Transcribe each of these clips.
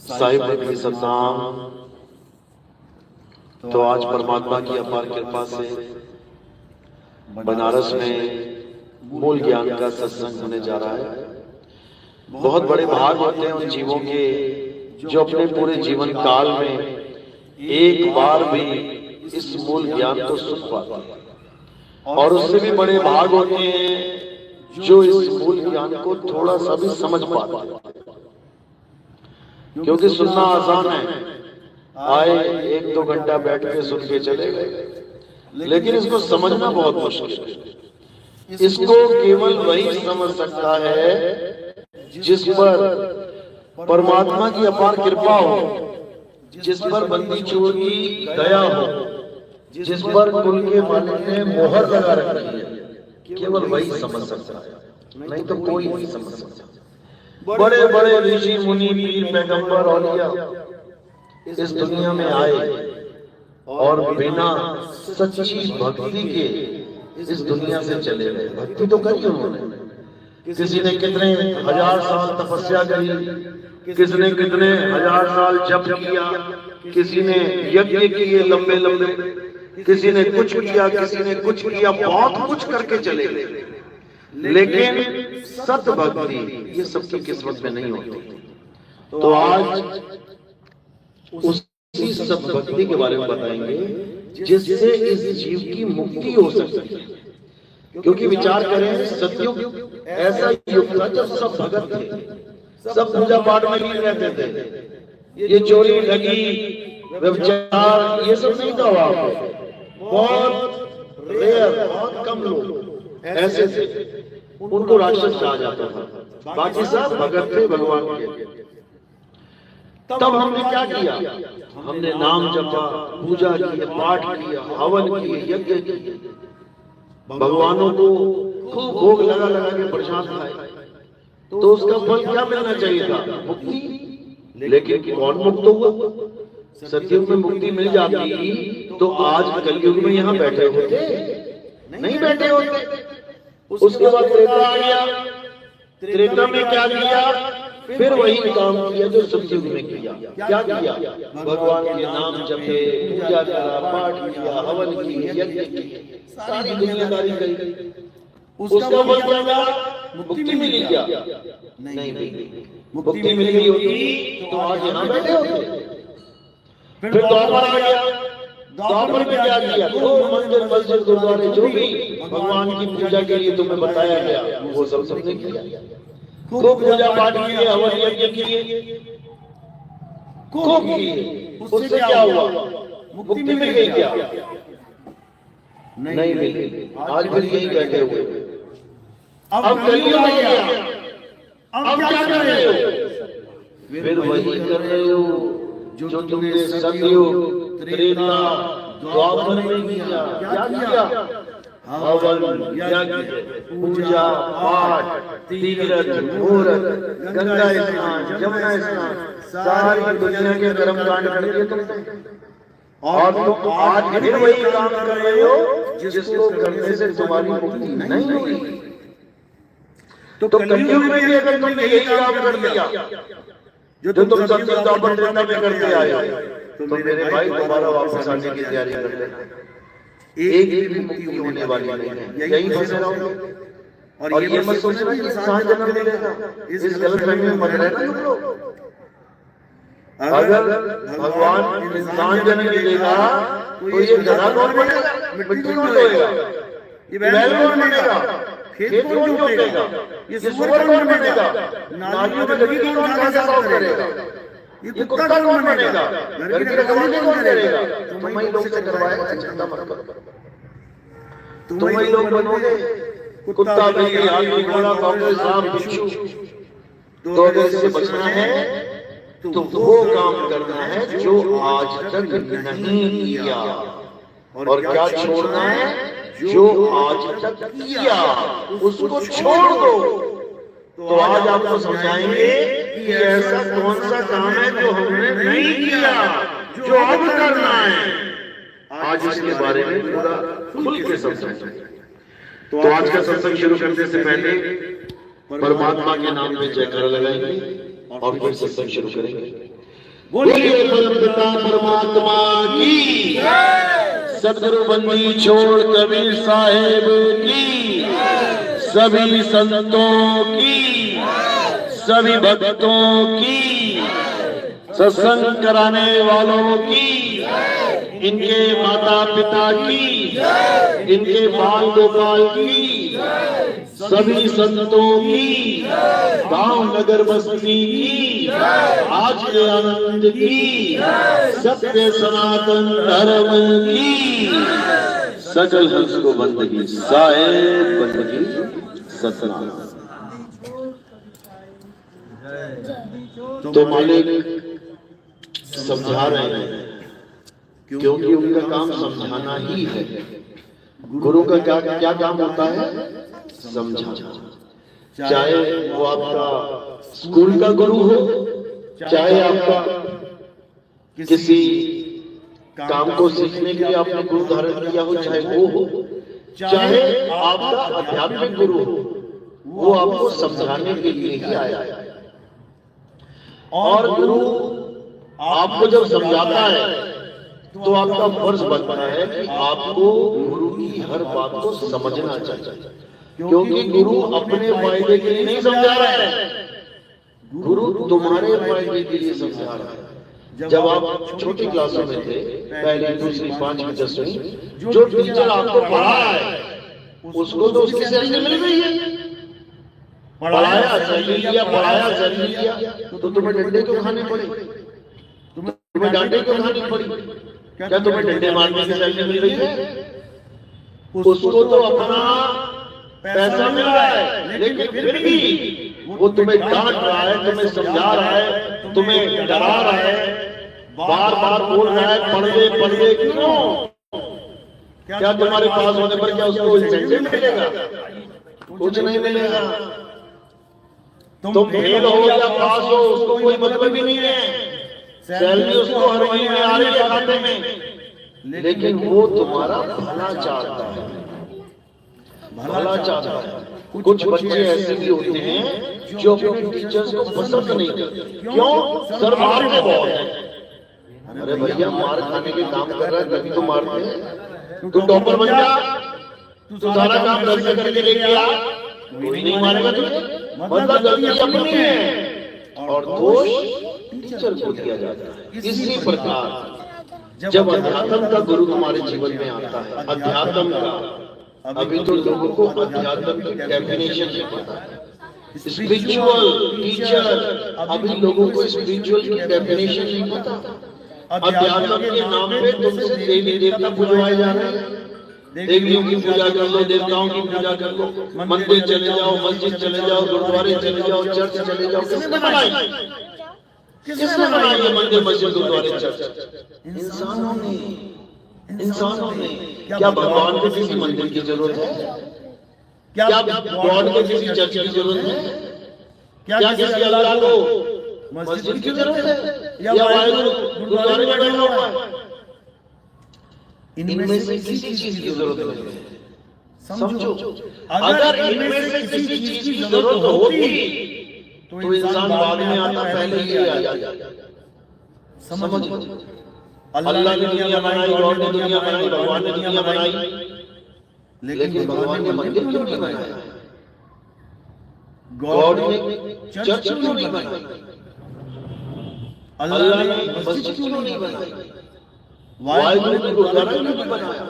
साहिब की सतनाम। तो आज परमात्मा की अपार कृपा से बनारस में मूल ज्ञान का सत्संग होने जा रहा है। बहुत बड़े भाग होते हैं उन जीवों के जो अपने पूरे जीवन काल में एक बार भी इस मूल ज्ञान को सुन पाते हैं, और उससे भी बड़े भाग होते हैं जो इस मूल ज्ञान को थोड़ा सा भी समझ पाते हैं। क्योंकि सुनना आसान है, आए एक दो घंटा बैठ के सुन के चले गए, लेकिन इसको समझना बहुत मुश्किल है। इसको केवल वही समझ सकता है जिस पर परमात्मा की अपार कृपा हो, जिस पर बंदी चोर की दया हो, जिस पर कुल के मालिक ने मोहर लगा रखी है, केवल वही समझ सकता है, नहीं तो कोई नहीं समझ सकता। बड़े बड़े ऋषि मुनि पीर पैगंबर औलिया इस दुनिया में आए और बिना सच्ची भक्ति के इस दुनिया से चले गए। भक्ति तो करी उन्होंने, किसी ने कितने हजार साल तपस्या करी, किसी ने कितने हजार साल जप किया, किसी ने यज्ञ किए लंबे लंबे, किसी ने कुछ किया, किसी ने कुछ किया, बहुत कुछ करके चले गए। लेकिन सत भक्ति ये सबकी किस्मत में नहीं होती। तो आज उसी सत भक्ति के बारे में बताएंगे जिससे इस जीव की मुक्ति हो सकती है। क्योंकि विचार करें, सतयुग ऐसा युग था जब सब भगत थे, सब पूजा पाठ में लीन रहते थे। ये चोरी ठगी व्यभिचार ये सब नहीं था वहां पे। बहुत रेयर, बहुत कम लोग ऐसे थे, उनको राक्षस कहा जाता था, बाकी सब भगत थे भगवान के। तब हमने क्या किया? हमने नाम जपा, पूजा की, पाठ किया, हवन किए, यज्ञ किए, भगवानों को खूब भोग लगा लगा के प्रसाद खाए। तो उसका फल क्या मिलना चाहिए था? मुक्ति। लेकिन कौन मुक्त हुआ? सतयुग में मुक्ति मिल जाती तो आज कलयुग में यहाँ बैठे होते नहीं, बैठे होते। उसके बाद त्रेता आ गया, त्रेता में क्या किया? फिर वही काम किया जो सतयुग में किया। क्या किया? भगवान के नाम जपे, पूजा करा, पाठ किया, हवन किए, यज्ञ किए, सारी दुनियादारी करी। उसका फल क्या मिला? मुक्ति मिली क्या? नहीं मिली। मुक्ति मिल गई होती तो आज यहाँ बैठे होते। फिर द्वापर आ गया, द्वापर में क्या किया? तो मंदिर मस्जिद गुरुद्वारे जो भी भगवान की पूजा के लिए तुम्हें बताया गया वो सब सबने किया। खूब पूजा पाठ किए, हवन यज्ञ किए, खूब किए। उससे क्या हुआ? मुक्ति मिल गई क्या? नहीं मिली। आज फिर यही बैठे हुए। अब कलयुग आ गया, अब क्या कर रहे हो? फिर वही कर रहे हो जो तुमने सतयुग, त्रेता, द्वापर में किया। क्या किया? हवन, यज्ञ, पूजा, पाठ, तीर्थ, मुहूर्त, गंगा स्नान, जमुना स्नान, सारी दुनिया के कर्म कांड कर दिए तुमने। और तुम आज फिर वही काम कर रहे हो जिसको करने से तुम्हारी मुक्ति नहीं हुई। तो कलयुग में भी अगर तुमने यही काम कर दिया जो तुम सतयुग द्वापर त्रेता में करते आए, तो मेरे भाई दोबारा वापस आने की तैयारी कर लेना। एक भी मुक्ति होने वाली नहीं है, यही फंसे रहोगे। और ये मत सोचना कि इंसान जन्म मिलेगा, इस गलतफहमी में मत रहना तुम लोग। अगर भगवान इंसान जन्म मिलेगा तो ये गधा कौन बनेगा? मिट्टी कौन ढोएगा? ये बैल कौन बनेगा? खेत कौन जोतेगा? ये सुअर कौन बनेगा? नालियों में लगी कौन घास साफ करेगा? ये कुत्ता कौन बनेगा? घर की रखवाली कौन करेगा? तुम ही लोग से करवाएगा, चिंता मत करो। तुम ही लोग बनोगे। कुत्ता, बिल्ली, हाथी, घोड़ा, कांग्रेस, सांप, बिच्छू, तो अगर इससे बचना है तो वो काम करना है जो आज तक नहीं किया, और क्या छोड़ना है? जो आज तक किया उसको छोड़ दो। तो आज आपको समझाएंगे कि ऐसा कौन सा काम है जो हमने नहीं किया, जो अब करना है। आज इसके बारे में पूरा खुल के समझाएंगे। तो आज का सत्संग शुरू करने से पहले परमात्मा के नाम में जयकारा लगाएंगे और फिर सत्संग शुरू करेंगे। बोलिए परमपिता परमात्मा की, सदगुरु बंदी छोड़ कबीर साहेब की, सभी संतों की, सभी भक्तों की, सत्संग कराने वालों की, इनके माता पिता की, इनके बाल गोपाल की, सभी संतों की, गांव नगर बस्ती की, आज के आनंद की, सत्य सनातन धर्म की, सकल हंस को बंदगी साहेब बंदगी सतनाम। तो मालिक समझा रहे हैं, क्योंकि उनका काम समझाना ही है। गुरु का क्या क्या काम होता है? समझाना। चाहे वो आपका स्कूल का गुरु हो, चाहे आपका किसी काम को सीखने के लिए आपने गुरु धारण किया हो, चाहे वो हो, चाहे आपका आध्यात्मिक गुरु हो, वो आपको समझाने के लिए ही आया है। और गुरु आपको जब समझाता है तो आपका फर्ज बनता है कि आपको गुरु की हर बात को समझना चाहिए, क्योंकि गुरु अपने फायदे के लिए नहीं समझा रहा है, गुरु तुम्हारे फायदे के लिए समझा रहा है। जब आप छोटी क्लासों में थे, पहली दूसरी पांचवी दसवीं, जो टीचर आपको पढ़ा है उसको तो उसकी सैलरी मिल रही है। पढ़ाया सैलरी लिया, पढ़ाया सैलरी लिया, तो तुम्हें डंडे क्यों खाने पड़े? तुम्हें डांटे क्यों खानी पड़ी? क्या तुम्हें डंडे मारने की सैलरी मिल रही है? उसको तो अपना पैसा मिल रहा है, लेकिन फिर भी वो तुम्हें डांट रहा है, तुम्हें समझा रहा है, तुम्हें डरा रहा है, बार बार बोल रहा है पढ़ ले क्यों? क्या तुम्हारे पास होने पर क्या उसको इंसेंटिव मिलेगा? कुछ नहीं मिलेगा। तुम फेल हो या पास हो उसको कोई मतलब ही नहीं है, सैलरी उसको हर महीने आ रही है खाते में, लेकिन वो तुम्हारा भला चाहता है, भला चाहता है। कुछ बच्चे ऐसे भी होते हैं जो अपने टीचर्स को पसंद नहीं करते। क्यों? सर मारते बहुत है। अरे भैया, मार खाने के काम कर रहा है तभी तो मारते हैं। तू टॉपर बन जा, तू सारा काम घर से करके लेके आ, कोई नहीं मारेगा तुझे। मतलब गलती अपनी है और दोष टीचर को दिया जाता है। इसी प्रकार जब अध्यात्म का गुरु तुम्हारे जीवन में आता है, अध्यात्म का, अभी तो लोगों को अध्यात्म की डेफिनेशन नहीं पता है। स्पिरिचुअल टीचर, अभी लोगों को स्पिरिचुअल की डेफिनेशन नहीं पता। अध्यात्म के नाम पे तुमसे देवी देवता बुलवाए जा रहे हैं। देवियों की पूजा कर लो, देवताओं की पूजा कर लो, मंदिर चले जाओ, मस्जिद चले जाओ, गुरुद्वारे चले जाओ, चर्च चले जाओ। किसने बनाई? किसने बनाई ये मंदिर, मस्जिद, गुरुद्वारे, चर्च? इंसानों ने। इंसानों ने। क्या भगवान को किसी मंदिर की जरूरत है? क्या गॉड को किसी चर्च की जरूरत है? क्या किसी अल्लाह को मस्जिद की जरूरत है या वाहिगुरु गुरुद्वारे में बैठा हुआ है? इनमें से किसी चीज की जरूरत नहीं है। समझो, अगर इनमें से किसी चीज की जरूरत होती तो इंसान बाद में आता, पहले ही आ जाता। समझो, अल्लाह ने दुनिया बनाई, गॉड ने दुनिया बनाई, भगवान ने दुनिया बनाई, लेकिन भगवान ने मंदिर क्यों नहीं बनाया? गॉड ने चर्च क्यों नहीं बनाई? अल्लाह ने मस्जिद क्यों नहीं बनाई? वाहिगुरु ने गुरुद्वारा क्यों नहीं बनाया?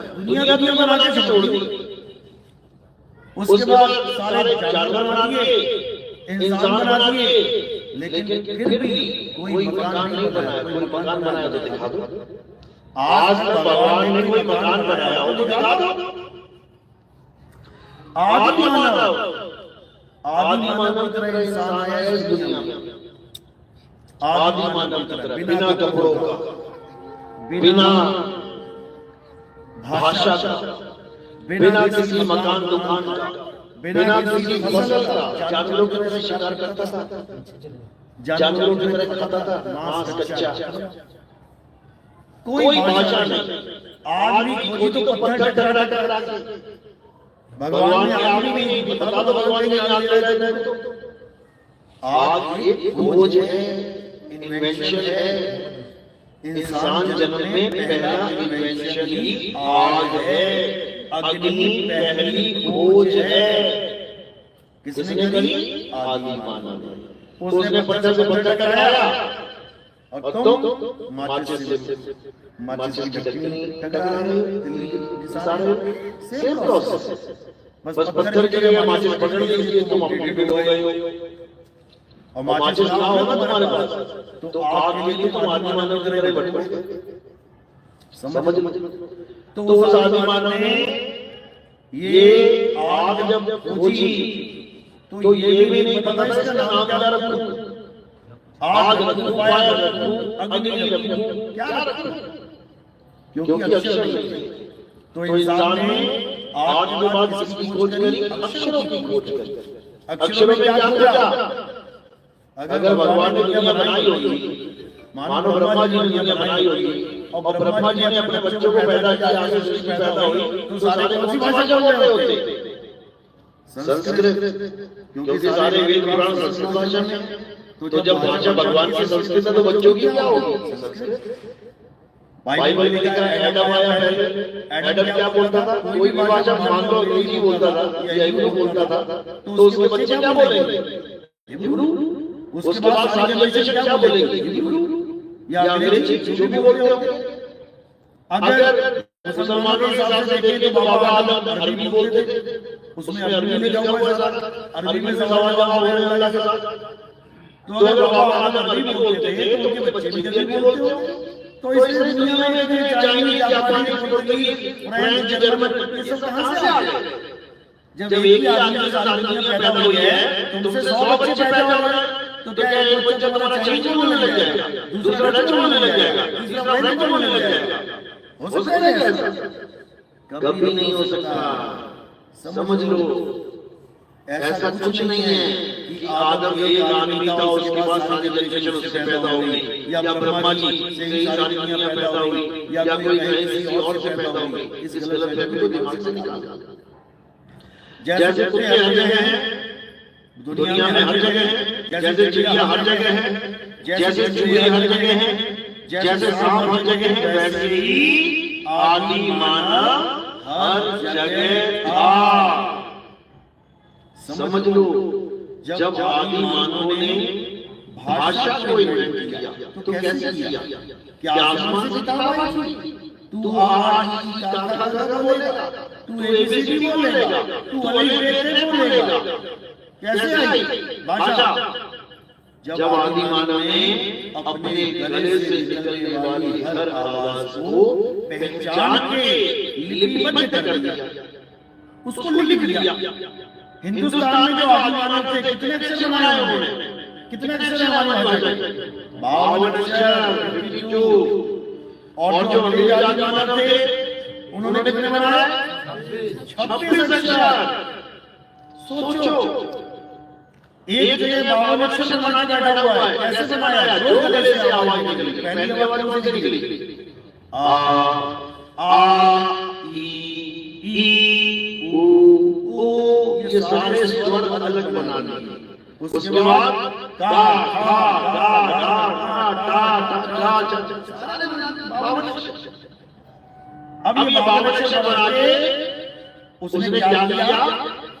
दुनिया बना के छोड़ दी। उसके बाद सारे जानवर बना दिए, इंसान बना दिए, लेकिन फिर भी कोई मकान नहीं बनाया। कोई मकान बनाया तो दिखा दो। आज तक भगवान ने कोई मकान बनाया हो तो दिखा दो। आदि मानव की तरह इंसान आया इस दुनिया में, आदि मानव की तरह, बिना कपड़ों का, बिना भाषा का, बिना किसी मकान दुकान का, बिना किसी फसल का, जानवरों की तरह शिकार करता था, जानवरों की तरह खाता था, मांस कच्चा, कोई भाषा नहीं। आदमी की खोजी तो पत्थर टकरा के, भगवान ने आदमी भी नहीं, बता दो भगवान ने आग ले रहे थे। आग एक खोज है, इन्वेंशन है, इंसान जन्म में पहला इन्वेंशन ही आग है, अग्नि पहली खोज है। किसने करी? आदि मानव ने। उसने पत्थर से पत्थर टकराया और तुम माचिस की ढक्कनी टकरा रहे हो। सेम प्रोसेस, बस पत्थर के लिए माचिस पकड़ लीजिए, तुम अपने हो गए हो। और माचिस ना होगा तुम्हारे पास तो आग के लिए तुम आदि मानव की तरह भटकोगे। समझ तो उस आदि मानव ने ये आग जब खोजी तो ये भी नहीं पता इसका नाम क्या रखूं, आग रखूं, फायर रखूं, अग्नि रखूं, क्या रखूं, क्योंकि अक्षर नहीं। तो इंसान ने आग के बाद किसकी खोज करी? अक्षरों की खोज करी। अक्षरों में क्या खोजा? अगर भगवान ने दुनिया बनाई होगी, मानो ब्रह्मा जी ने दुनिया बनाई होगी और ब्रह्मा जी ने अपने बच्चों को पैदा किया, आगे सृष्टि पैदा हुई, तो सारे उसी भाषा में बोल रहे होते, संस्कृत, क्योंकि सारे वेद पुराण संस्कृत भाषा में। तो जब भाषा भगवान की संस्कृत है तो बच्चों की क्या होगी? संस्कृत। बाइबल में लिखा है एडम आया पहले। एडम क्या बोलता था? कोई भी भाषा मान लो अंग्रेजी बोलता था या हिब्रू बोलता था, तो उसके बच्चे क्या बोलेंगे? हिब्रू। उसके बाद सारी जनरेशन क्या बोलेंगे? हिब्रू या अंग्रेजी, जो भी बोलते हो। अगर मुसलमानों के हिसाब से देखें तो बाबा आदम अरबी बोलते थे, उसमें अरबी में लिखा हुआ है, अरबी में सवाल जवाब होने लगा था। तो अगर बाबा आदम अरबी बोलते थे तो उनके बच्चे भी अरबी बोलते हो। तो इस दुनिया में इतने चाइनीज, जापानी, पुर्तगाली, फ्रेंच, जर्मन ये सब कहां से आ गए? जब एक ही आदमी के साथ दुनिया पैदा हुई है, तुमसे 100 बच्चे पैदा हो रहे हैं, तो क्या एक बच्चा तुम्हारा चीज बोलने लग जाएगा, दूसरा डच बोलने लग जाएगा, तीसरा फ्रेंच बोलने लग जाएगा? हो सकता है ऐसा? कभी नहीं हो सकता। समझ लो, ऐसा कुछ नहीं है कि आदम एक आदमी था, उसके बाद सारी जनरेशन उससे पैदा हो गई, या ब्रह्मा जी से ही सारी दुनिया पैदा हो गई, या कोई किसी और से पैदा हो गई। इस गलतफहमी को दिमाग से निकाल। जैसे कुत्ते हर जगह हैं दुनिया में, हर जगह है, जैसे चिड़िया हर जगह है, जैसे चूहे हर जगह हैं, जैसे सांप हर जगह है, वैसे ही आदि मानव हर जगह था। समझ लो, जब आदि मानव ने भाषा को इन्वेंट किया तो कैसे किया? क्या आसमान से किताब आई थी? तू आज की का बोलेगा, तू एबीसीडी बोलेगा, तू अलिफ बोलेगा, कैसे आई भाषा? जब आदि मानव ने अपने गले से निकलने वाली हर आवाज को पहचान के लिपिबद्ध कर दिया, उसको लिख लिया। हिंदुस्तान में जो आदि मानव थे, कितने अक्षर बनाए उन्होंने? कितने अक्षर है हमारी भाषा में? 52 अक्षर, 52। और जो अंग्रेज आदि मानव थे, उन्होंने कितने बनाए? 26 अक्षर। सोचो, एक जगह 52 अक्षर बना के बैठा हुआ है, कैसे बनाया? जो गले से आवाज निकली, पहली आवाज कौन सी निकली? ई ऊ, ये सारे स्वर अलग बनाने। उसके बाद का खा गा धा टा टा चा, सारे 52 अक्षर। अब ये 52 अक्षर बना के उसने क्या किया?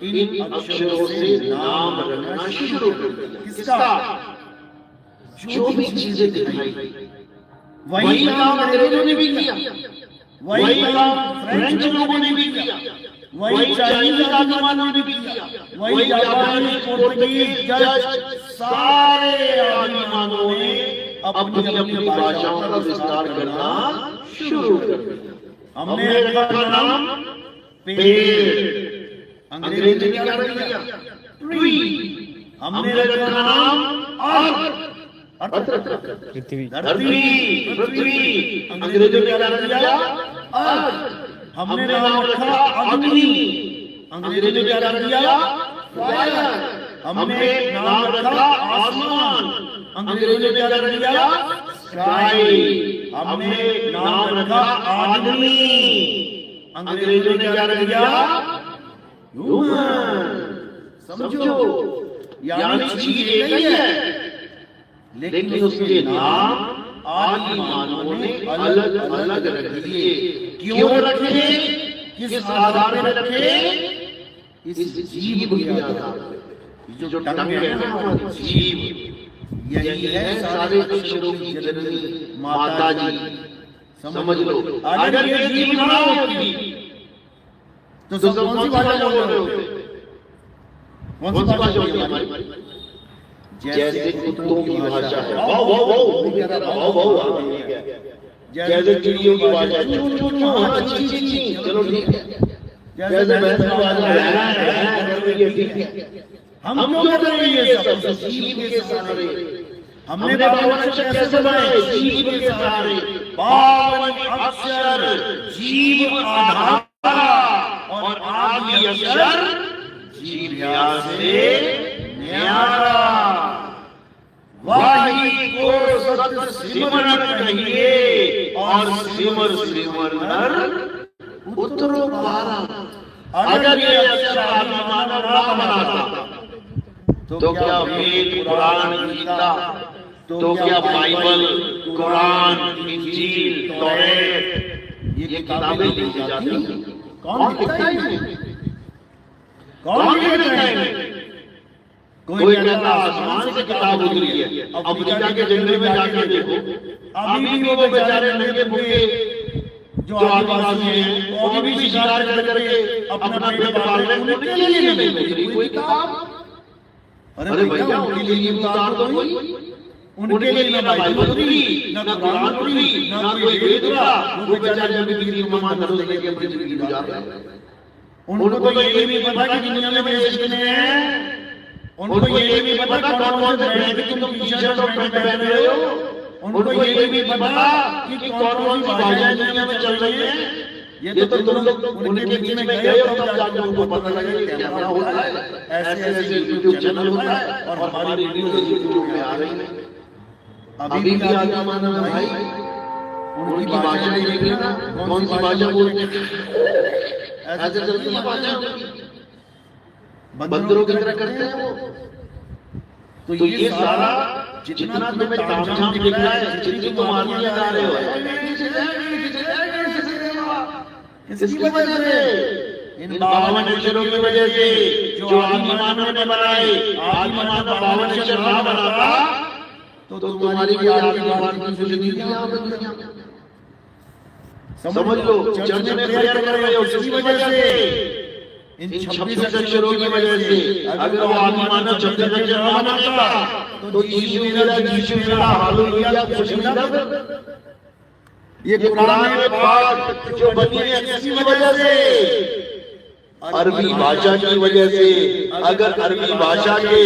इन अक्षरों से नाम रखना शुरू कर दिया। किसका? जो भी चीजें दिखाई, वही काम अंग्रेजों ने भी किया, वही काम फ्रेंच लोगों ने भी किया, वही चाइनीज आदि मानव ने भी किया, वही जापानी, पुर्तगाली, डच, सारे आदि मानवों ने अपनी अपनी भाषाओं का विस्तार करना शुरू कर दिया। हमने रखा नाम पेड़, अंग्रेजी ने क्या रख दिया? ट्री। हमने रखा नाम अर्थ, पृथ्वी, अंग्रेजों ने क्या रख दिया? अर्थ। हमने नाम रखा अग्नि, अंग्रेजों ने क्या रख दिया? फायर। हमने नाम रखा आसमान, अंग्रेजों ने क्या रख दिया? स्काई। हमने नाम रखा आदमी, अंग्रेजों ने क्या रख दिया? समझो, यानी चीज एक ही है, लेकिन उसके नाम आदि मानवों ने अलग अलग रख दिए। क्यों रखे? किस आधार पर रखे? इस जीव के आधार पर। जो टंग है ना, जीव, यही है सारे अक्षरों की जननी माता जी। समझ लो, अगर ये जीव ना होती तो सब कौन सी भाषा बोल रहे होते? कौन सी भाषा होती हमारी? जैसे कुत्तों की भाषा है, वाव वाव वाव वाव वाव, जैसे चिड़ियों की भाषा है, चू चू चू, हाँ ची ची ची, चलो ठीक है। जैसे भैंस की भाषा है, हम क्यों कर रहे हैं ये सब? जीव के सहारे। हमने 52 अक्षर कैसे बनाए? जीव के सहारे। 52 अक्षर जीव आधार और आदि अक्षर जीव से न्यारा। वाही को सत सिमरन कहिए और सिमर सिमर नर उतरो पारा। अगर ये अक्षर आदि मानव ना बनाता तो क्या वेद, पुराण, गीता, तो क्या बाइबल, कुरान, इंजील, तौरात, ये किताबें लिखी जाती? कौन लिखता है इन्हें? कौन लिखता है? कोई कहता आसमान से किताब उतरी है। अफ्रीका के जंगल में जाके देखो, अभी भी वो बेचारे नंगे भूखे जो आदिवासी हैं, वो भी शिकार करके अपना पेट पाल रहे हैं। उनके लिए नहीं उतरी कोई किताब। अरे भैया, उनके लिए उतार दो कोई। उनके लिए ना बाइबल उतरी, ना कुरान उतरी, ना कोई वेद उतरा। वो बेचारे जब भी मेहमान नवाजी लेके अपनी जिंदगी गुजार रहे हैं। उनको तो ये भी पता कि दुनिया में देश कितने हैं। उनको ये भी पता कौन कौन से ब्रांड की तुम टी-शर्ट और पैंट पहन रहे हो। उनको ये भी पता कि कौन कौन सी भाषाएं दुनिया में चल रही है। ये तो तुम लोग उनके बीच में गए हो तब जाकर उनको पता लगा कि कैमरा होता है, ऐसे ऐसे यूट्यूब चैनल होता है और हमारी वीडियो यूट्यूब में आ रही है। अभी भी आदि मानव है भाई, उनकी भाषा नहीं देखी ना, कौन सी भाषा बोलते हैं, ऐसे चलती है भाषा, बंदरों की तरह करते हैं वो। तो ये सारा जितना तुम्हें तामझाम दिख रहा है, जितनी तुम आदमी लगा रहे हो, किसकी वजह से? इन 52 अक्षरों की वजह से जो आदि मानव ने बनाए। आदि मानव 52 अक्षर ना बनाता तो तुम्हारी भी आदि मानव की जिंदगी यहाँ पे दुनिया में। समझ लो, चर्च में प्रेयर कर रहे हो किसकी वजह से? इन 26 अक्षरों की वजह से। अगर वो आदि मानव 26 अक्षर ना बनाता तो यीशु मेरा हालेलुया कुछ नहीं था। ये कुरान में बात जो बनी है किसी वजह से? अरबी भाषा की वजह से। अगर अरबी भाषा के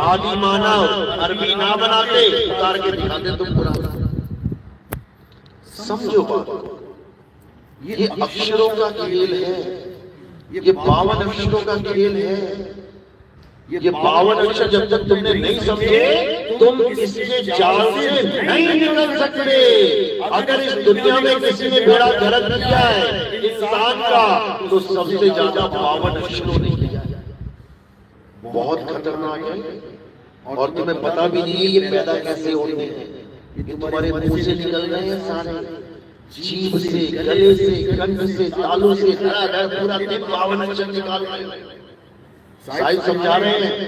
आदि मानव अरबी ना बनाते, उतार के दिखाते तुम कुरान। समझो बात, ये अक्षरों का खेल है। ये 52 अक्षरों का खेल है। ये 52 अक्षर जब तक तुमने नहीं समझे, तुम इसके जाल से नहीं निकल सकते। अगर इस दुनिया में किसी ने बेड़ा गर्क किया है इंसान का, तो सबसे ज्यादा 52 अक्षरों ने किया है। बहुत खतरनाक है और तुम्हें पता भी नहीं है ये पैदा कैसे होते हैं। ये तुम्हारे मुंह से निकल रहे हैं सारे, जीभ से, गले से, कंठ से, तालू से, पूरा दिन 52 अक्षर निकाल रहे हैं। साहिब समझा रहे हैं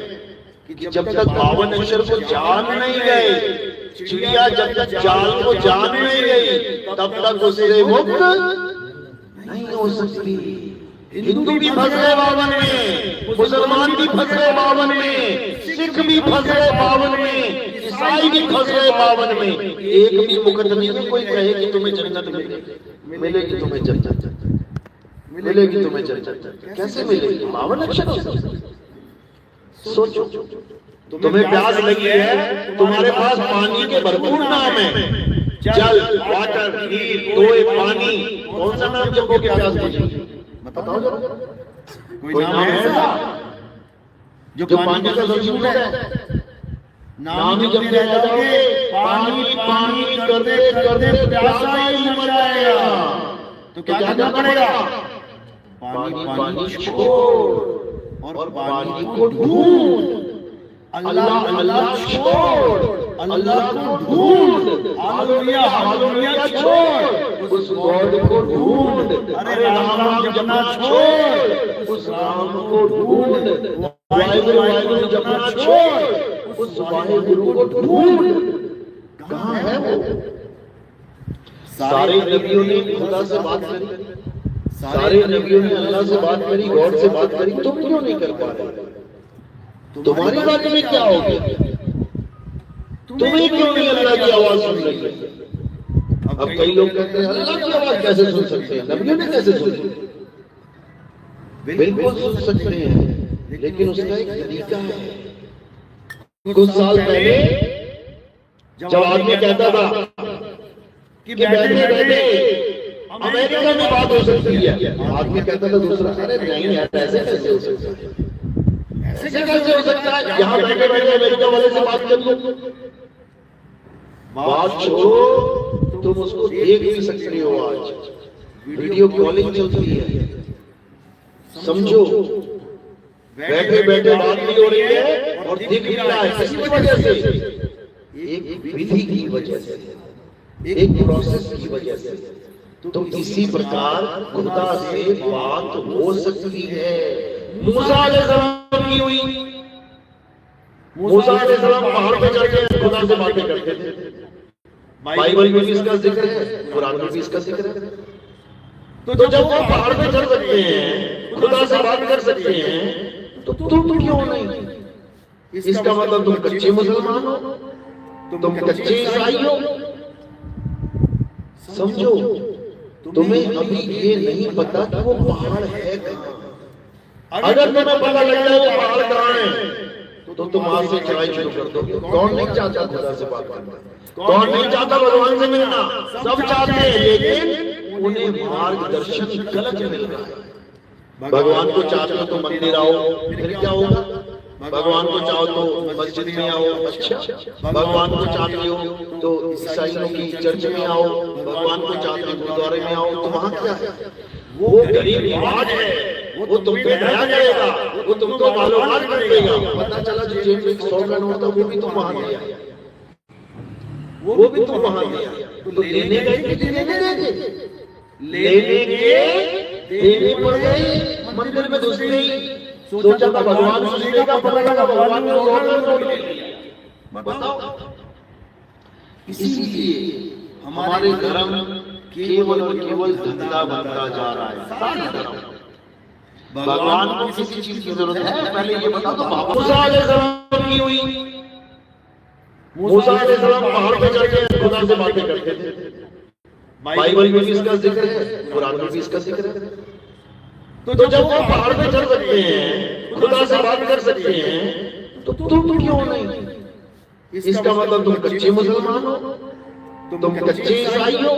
कि जब तक 52 अक्षर को जान नहीं गए, चिड़िया जब तक जाल को जान नहीं गई, तब तक उससे मुक्त नहीं हो सकती। हिंदू भी फंस गए 52 में, मुसलमान भी फंस गए 52 में, सिख भी फंस गए 52 में, ईसाई भी फंस गए 52 में। एक भी मुकदमे में कोई कहे कि तुम्हें जन्नत मिलेगी, तुम्हें जन्नत मिलेगी, तुम्हें जन्नत कैसे मिलेगी? 52 अक्षर। सोचो, तुम्हें प्यास लगी है, तुम्हारे पास पानी के भरपूर नाम है, जल, वाटर, नीर, टोए, पानी, कौन सा नाम जपोगे प्यास बुझेगी? बताओ जरा, कोई नाम है ऐसा जो पानी का सब्स्टिट्यूट है? नाम ही जब ले जाओगे, पानी पानी करते करते प्यासा ही मर जाएगा। तो क्या करना पड़ेगा? पानी पानी छोड़ और पानी को ढूंढ, अल्लाह अल्लाह छोड़। अल्लाह को ढूंढ, हालेलुया हालेलुया छोड़, उस गॉड को ढूंढ। अरे राम राम जपना छोड़, उस राम को ढूंढ। वाहिगुरु वाहिगुरु जपना छोड़, उस वाहिगुरु को ढूंढ। कहाँ है वो? सारे नबियों ने खुदा से बात करी, सारे नबियों ने अल्लाह से बात करी, गॉड से बात करी, तुम क्यों नहीं कर पा रहे? तुम्हारी बात में क्या हो गया? तुम्हें क्यों नहीं अल्लाह की आवाज सुन रही है? अब कई लोग कहते हैं अल्लाह की आवाज कैसे सुन सकते हैं, नबियों ने कैसे सुनी? बिल्कुल सुन सकते हैं, लेकिन उसका एक तरीका है। कुछ साल पहले जब आदमी कहता था कि बैठे बैठे अमेरिका में बात हो सकती है, आदमी कहता था दूसरा, अरे नहीं यार ऐसे कैसे हो सकता है, ऐसे कैसे हो सकता है, यहाँ बैठे बैठे अमेरिका वाले से बात कर लो। बात छोड़ो, तुम उसको देख भी सकते हो। आज वीडियो कॉलिंग चलती है, समझो, बैठे बैठे बात भी हो रही है और दिख भी रहा है। किसी वजह से, एक विधि की वजह से, एक प्रोसेस की वजह से। तो इसी प्रकार खुदा से बात हो सकती है। मूसा अलैहिस्सलाम की हुई, मूसा अलैहिस्सलाम पहाड़ पे चढ़ के खुदा से बातें करते थे। बाइबल में भी इसका जिक्र है, कुरान में भी इसका जिक्र है। तो जब वो पहाड़ पे चढ़ सकते हैं, खुदा से बात कर सकते हैं, तो तुम क्यों नहीं? इसका मतलब तुम कच्चे मुसलमान हो, तुम कच्चे ईसाई हो। समझो, तुम्हें अभी ये नहीं पता कि वो पहाड़ है कहाँ। अगर तुम्हें पता लग जाए वो पहाड़ कहाँ है, तो तुम आज से चढ़ाई शुरू कर दो। कौन नहीं चाहता खुदा से बात करना? कौन नहीं चाहता भगवान से मिलना? सब चाहते हैं, लेकिन उन्हें मार्गदर्शन गलत मिल रहा है। भगवान को चाहते हो तो मंदिर आओ, फिर क्या होगा? भगवान को चाहो तो मस्जिद में आओ, अच्छा। भगवान को चाहते हो तो ईसाइयों की चर्च में आओ, भगवान को चाहते हो गुरुद्वारे में आओ, तो वहां क्या है? वो गरीब नवाज है, वो तुम पे दया करेगा, वो तुमको मालूमात कर देगा। पता चला जो जेब में 100 का नोट था वो भी तुम वहां दिया, वो भी तुम वहां दिया। तो लेने गए कि देने गए? लेने के देने पड़ गए। मंदिर में घुसते ही सोचा था भगवान सुनेगा, पता लगा भगवान ने नोट ले लिया। बताओ, इसीलिए हमारे धर्म केवल और केवल धंधा बनता जा रहा है। सारा धर्म, भगवान को किसी चीज की जरूरत है? पहले ये बताओ। तो मूसा अलैहिस्सलाम की हुई, मूसा अलैहिस्सलाम पहाड़ पे चढ़ के खुदा से बातें करते थे। बाइबल में भी इसका जिक्र है, कुरान में भी इसका जिक्र है। तो जब वो पहाड़ पे चढ़ सकते हैं, खुदा से बात कर सकते हैं, तो तुम क्यों नहीं? इसका मतलब तुम कच्चे मुसलमान हो, तुम कच्चे ईसाई हो।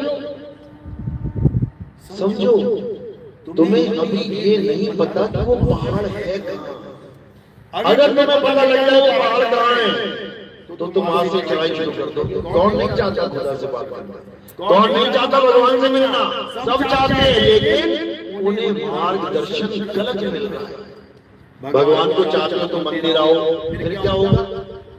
समझो, तुम्हें अभी ये नहीं पता कि वो पहाड़ है कहाँ। अगर तुम्हें पता लग जाए वो पहाड़ कहाँ है, तो तुम आज से चढ़ाई शुरू कर दो। कौन नहीं चाहता खुदा से बात करना? कौन नहीं चाहता भगवान से मिलना? सब चाहते हैं, लेकिन उन्हें मार्गदर्शन गलत मिल रहा है। भगवान को चाहते हो तो मंदिर आओ, फिर क्या होगा?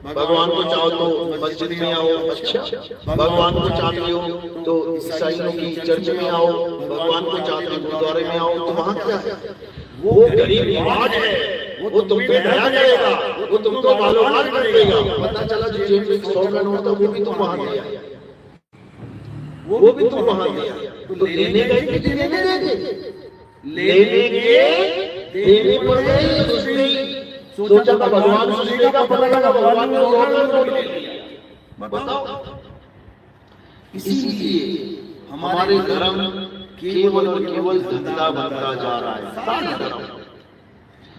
भगवान को चाहो तो मस्जिद में आओ, अच्छा। भगवान को चाहते हो तो ईसाइयों की चर्च में आओ, भगवान को चाहते हो गुरुद्वारे में आओ, तो वहां क्या है? वो गरीब नवाज है, वो तुम पे दया करेगा, वो तुमको मालूमात कर देगा। पता चला जो जेब में 100 का नोट था वो भी तुम वहां दिया, वो भी तुम वहां दिया। तो लेने गए कि देने गए? लेने के देने पड़ गए। उसने सोचा था भगवान सुनेगा, पता लगा भगवान ने नोट ले लिया। बताओ, इसीलिए हमारे धर्म केवल और केवल धंधा बनता जा रहा है। सारा धर्म,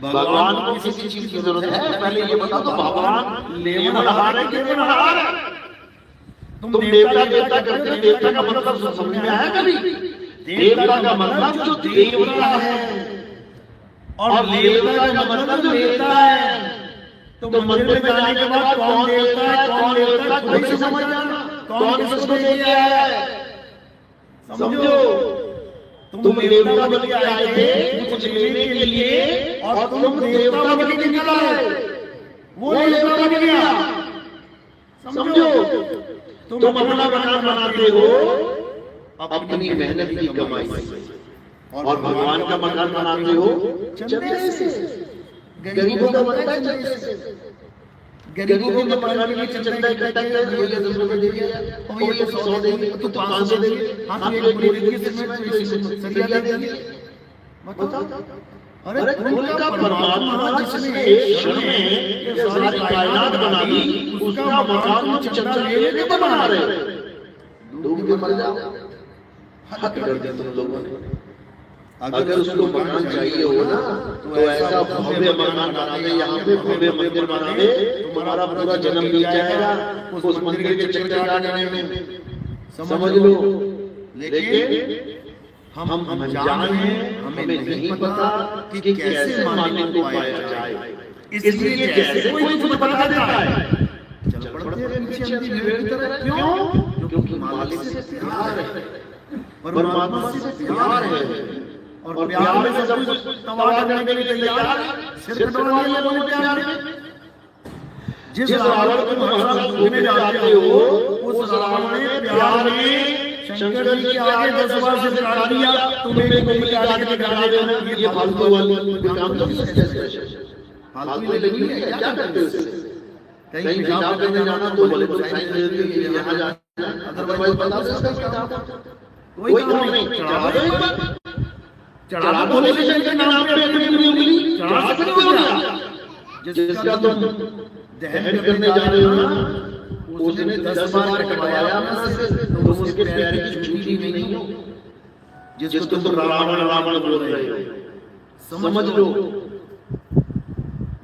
भगवान को किसी चीज की जरूरत है? पहले ये बताओ। तो भगवान लेवनहार है कि देवनहार है? तुम देवता देवता करते हो, देवता का मतलब समझ में आया कभी? देवता का मतलब जो देवता है, और देवता का मतलब जो देवता है। तो मंदिर में जाने के बाद कौन देवता है, कौन देवता, कोई से समझ जाना, कौन किसको लेके आया है। समझो, तुम देवता बन के आए थे कुछ लेने के लिए, और तुम देवता बन के निकल आए, वो देवता बन गया। समझो, तुम अपना मकान बनाते हो अपनी मेहनत की कमाई से, और भगवान का मकान बनाते हो चंदे से। गरीबों का बनता है चंदे से। गरीबों के मकान के लिए चंदा इकट्ठा कर भैया 10 रुपए दे दिया, और ये 100 देंगे तो 500 देंगे, हाथ में एक बोरी के सिमेंट सरिया दे दिया। बताओ, अरे उनका परमात्मा जिसने एक क्षण में ये सारी कायनात बना दी, उसका मकान तुम चंदा ले लेके बना रहे हो। डूब के मर जाओ। हद कर दी तुम लोगों ने। अगर उसको मकान चाहिए हो ना तो ऐसा भव्य मकान बना दे, यहाँ पे भव्य मंदिर बना दे, तुम्हारा पूरा जन्म बीत जाएगा उस मंदिर के चक्कर काटने में, समझ लो। लेकिन हम अनजान हैं, हमें नहीं पता कि कैसे मालिक को पाया जाए, इसलिए जैसे कोई तुम्हें बता देता है चल पड़ते हैं पीछे अंधी भेड़ की तरह। क्यों? क्योंकि मालिक से प्यार है, परमात्मा से प्यार है, और प्यार में सब कुछ तबाह करने के लिए तैयार, सिर कटवा लिया लोगों ने प्यार में। जिस रावण को महाराज घूमने जाते हो, उस रावण ने प्यार में शंकर जी के आगे 10 बार सिर काट दिया, तुम्हें भी कोई काट के दिखा देना। ये फालतू वाली काम तो नहीं है, फालतू लगी है, क्या करते हो इससे? कहीं पेशाब करने जाना तो बोले तो साइन दे दिए यहाँ जाना, अदरवाइज बता दो इसका क्या कोई काम नहीं। चढ़ा पुलिस स्टेशन के नाम पे अपनी उंगली चढ़ा सकते हो क्या? जिसका तुम दहन करने जा रहे हो ना, उसने 10 बार कटवाया अपना सिर, तुम उसके पैर की चूड़ी नहीं हो, जिसको तुम रावण रावण बोल रहे हो। समझ लो,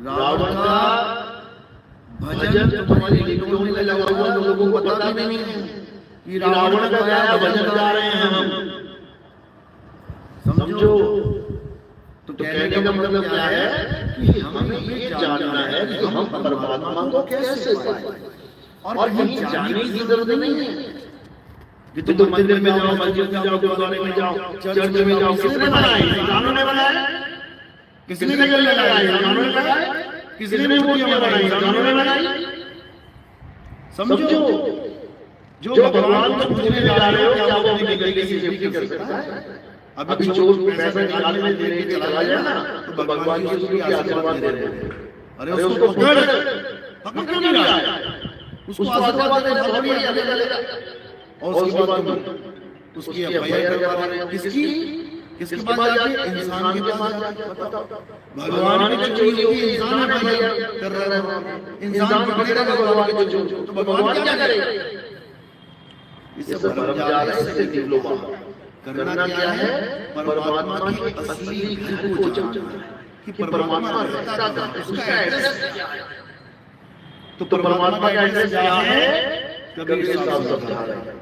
रावण का भजन तुम्हारी लिपियों में लगा हुआ, लोगों को पता भी नहीं है कि रावण का क्या भजन गा रहे हैं हम। समझो, तो कहने का मतलब क्या है कि हमें ये जानना है कि हम परमात्मा को कैसे पाएं, और कहीं जाने की जरूरत नहीं है कि तुम मंदिर में जाओ, मस्जिद में जाओ, गुरुद्वारे में जाओ, चर्च में जाओ। किसने बनाया? इंसानों ने बनाया। किसने नजर लगाया? इंसानों ने लगाया। किसने मूर्तियां बनाई? इंसानों ने बनाई। समझो, जो भगवान को पूजने जा रहे हो, क्या वो अपनी गलती से सेफ्टी कर सकता है? अभी चोर पैसा निकालने में देने के चला जाए ना, तो भगवान की उसकी आशीर्वाद दे रहे हैं। अरे उसको पकड़ क्यों नहीं रहा है? उसको आशीर्वाद दे चलेगा, और उसके बाद उसकी एफआईआर करवा रहे हैं। किसके पास जाके? इंसान के पास जाके। भगवान की जो चोरी होगी इंसान एफआईआर कर रहा है, इंसान पकड़ेगा भगवान की चोरी, तो भगवान क्या करेगा? इससे भरम जा रहा है, इससे निकलो बाहर। करना क्या है? परमात्मा की असली घर को जानना है कि परमात्मा रहता कहाँ है, उसका एड्रेस क्या है। तो परमात्मा का एड्रेस क्या है? कबीर साहब समझा रहे हैं,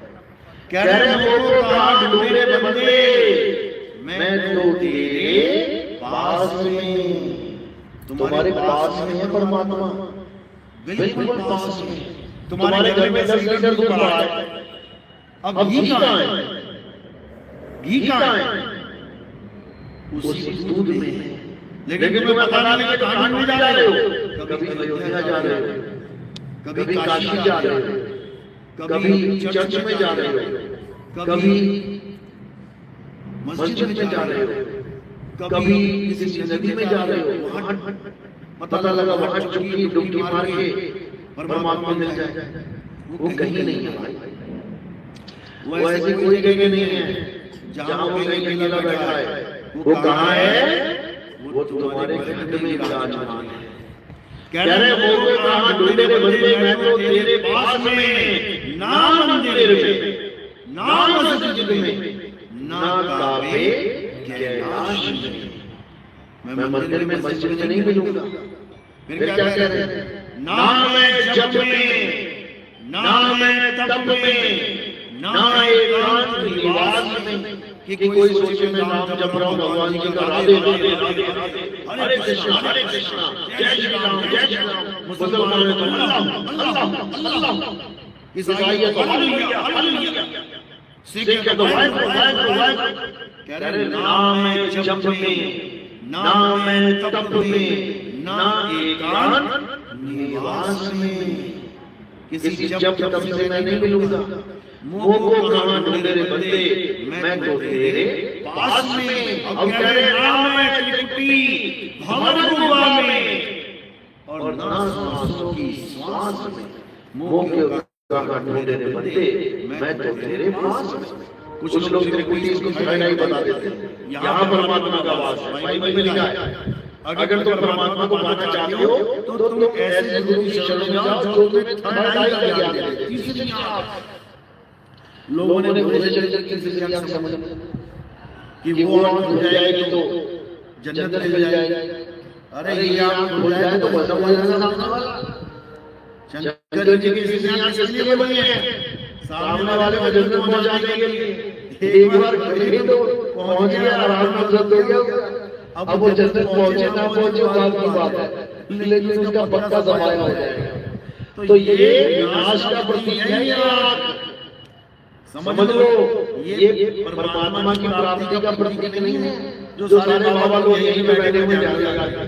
कह रहे हैं वो कहाँ ढूंढे बंदे, मैं तो तेरे पास में। तुम्हारे पास में है परमात्मा, बिल्कुल पास में। तुम्हारे घर में 10 लीटर दूध पड़ा है, अब घी कहाँ है? घी कहाँ है? उसी दूध में है। लेकिन तुम्हें पता नहीं कि कहाँ में जा रहे हो। कभी अयोध्या जा रहे हो, कभी काशी जा रहे हो, कभी चर्च में जा रहे हो, कभी मस्जिद में जा रहे हो, कभी किसी नदी में जा रहे हो। वहां पता लगा वहां डुबकी मार के परमात्मा मिल जाए, वो कहीं नहीं है भाई। वो ऐसी कोई जगह नहीं है जहां वो कहीं नीला बैठा है। वो कहाँ है? वो तुम्हारे घर में विराजमान है। कह रहे वो कहाँ ढूंढे बंदे, मैं तो तेरे पास में, ना मंदिर में, ना मस्जिद में, ना काबे कैलाश में। मैं मंदिर में मस्जिद में नहीं मिलूंगा। फिर क्या कह रहे हैं? ना मैं जप में, ना मैं तप में, ना एकांत निवास में। कि कोई सोचे मैं नाम जप रहा हूँ भगवान जी का, राधे राधे राधे राधे, हरे कृष्णा जय श्री राम जय श्री राम। मुसलमान है तो अल्लाह अल्लाह अल्लाह, ईसाई है तो हालेलुया हालेलुया, सिख है तो वाहिगुरु। कह रहे ना मैं जप में, ना मैं तप में, ना एकांत निवास में। किसी जब तब से मैं नहीं मिलूंगा। मोह को कहां ढूंढे रे बंदे, मैं तो तेरे पास में। अब कह रहे नाम है त्रिकुटी भवन गुफा में और ना सांसों की श्वास में। मोह को कहां ढूंढे रे बंदे, मैं तो तेरे पास में। कुछ लोग त्रिकुटी इसको नहीं बता देते, यहाँ परमात्मा का वास है, बाइबल में लिखा है। अगर तुम परमात्मा को पाना चाहते हो तो तुम ऐसे गुरु की शरण में जाओ जो तुम्हें थर्ड आई का ज्ञान दे। तीसरी आंख लोगों ने भोले चरित्र की तीसरी आंख समझ कि वो आंख खुल जाएगी तो जन्नत मिल जाएगी। अरे ये आंख खुल जाए तो बस हो जाएगा सामने वाला। शंकर जी की तीसरी आंख इसलिए बनी है सामने वाले को जन्नत पहुंचाने के लिए। एक बार खुली तो पहुंच गया, आराम से सब हो गया। अब वो जन्नत पहुंचे ना पहुंचे बात की बात है, लेकिन उसका पक्का ज़माना हो जाएगा। तो ये विनाश का प्रतीक है यार, समझ लो। ये परमात्मा की प्राप्ति का प्रतीक नहीं है जो सारे बाबा लोग यहीं पे बैठे हुए ध्यान लगा रहे।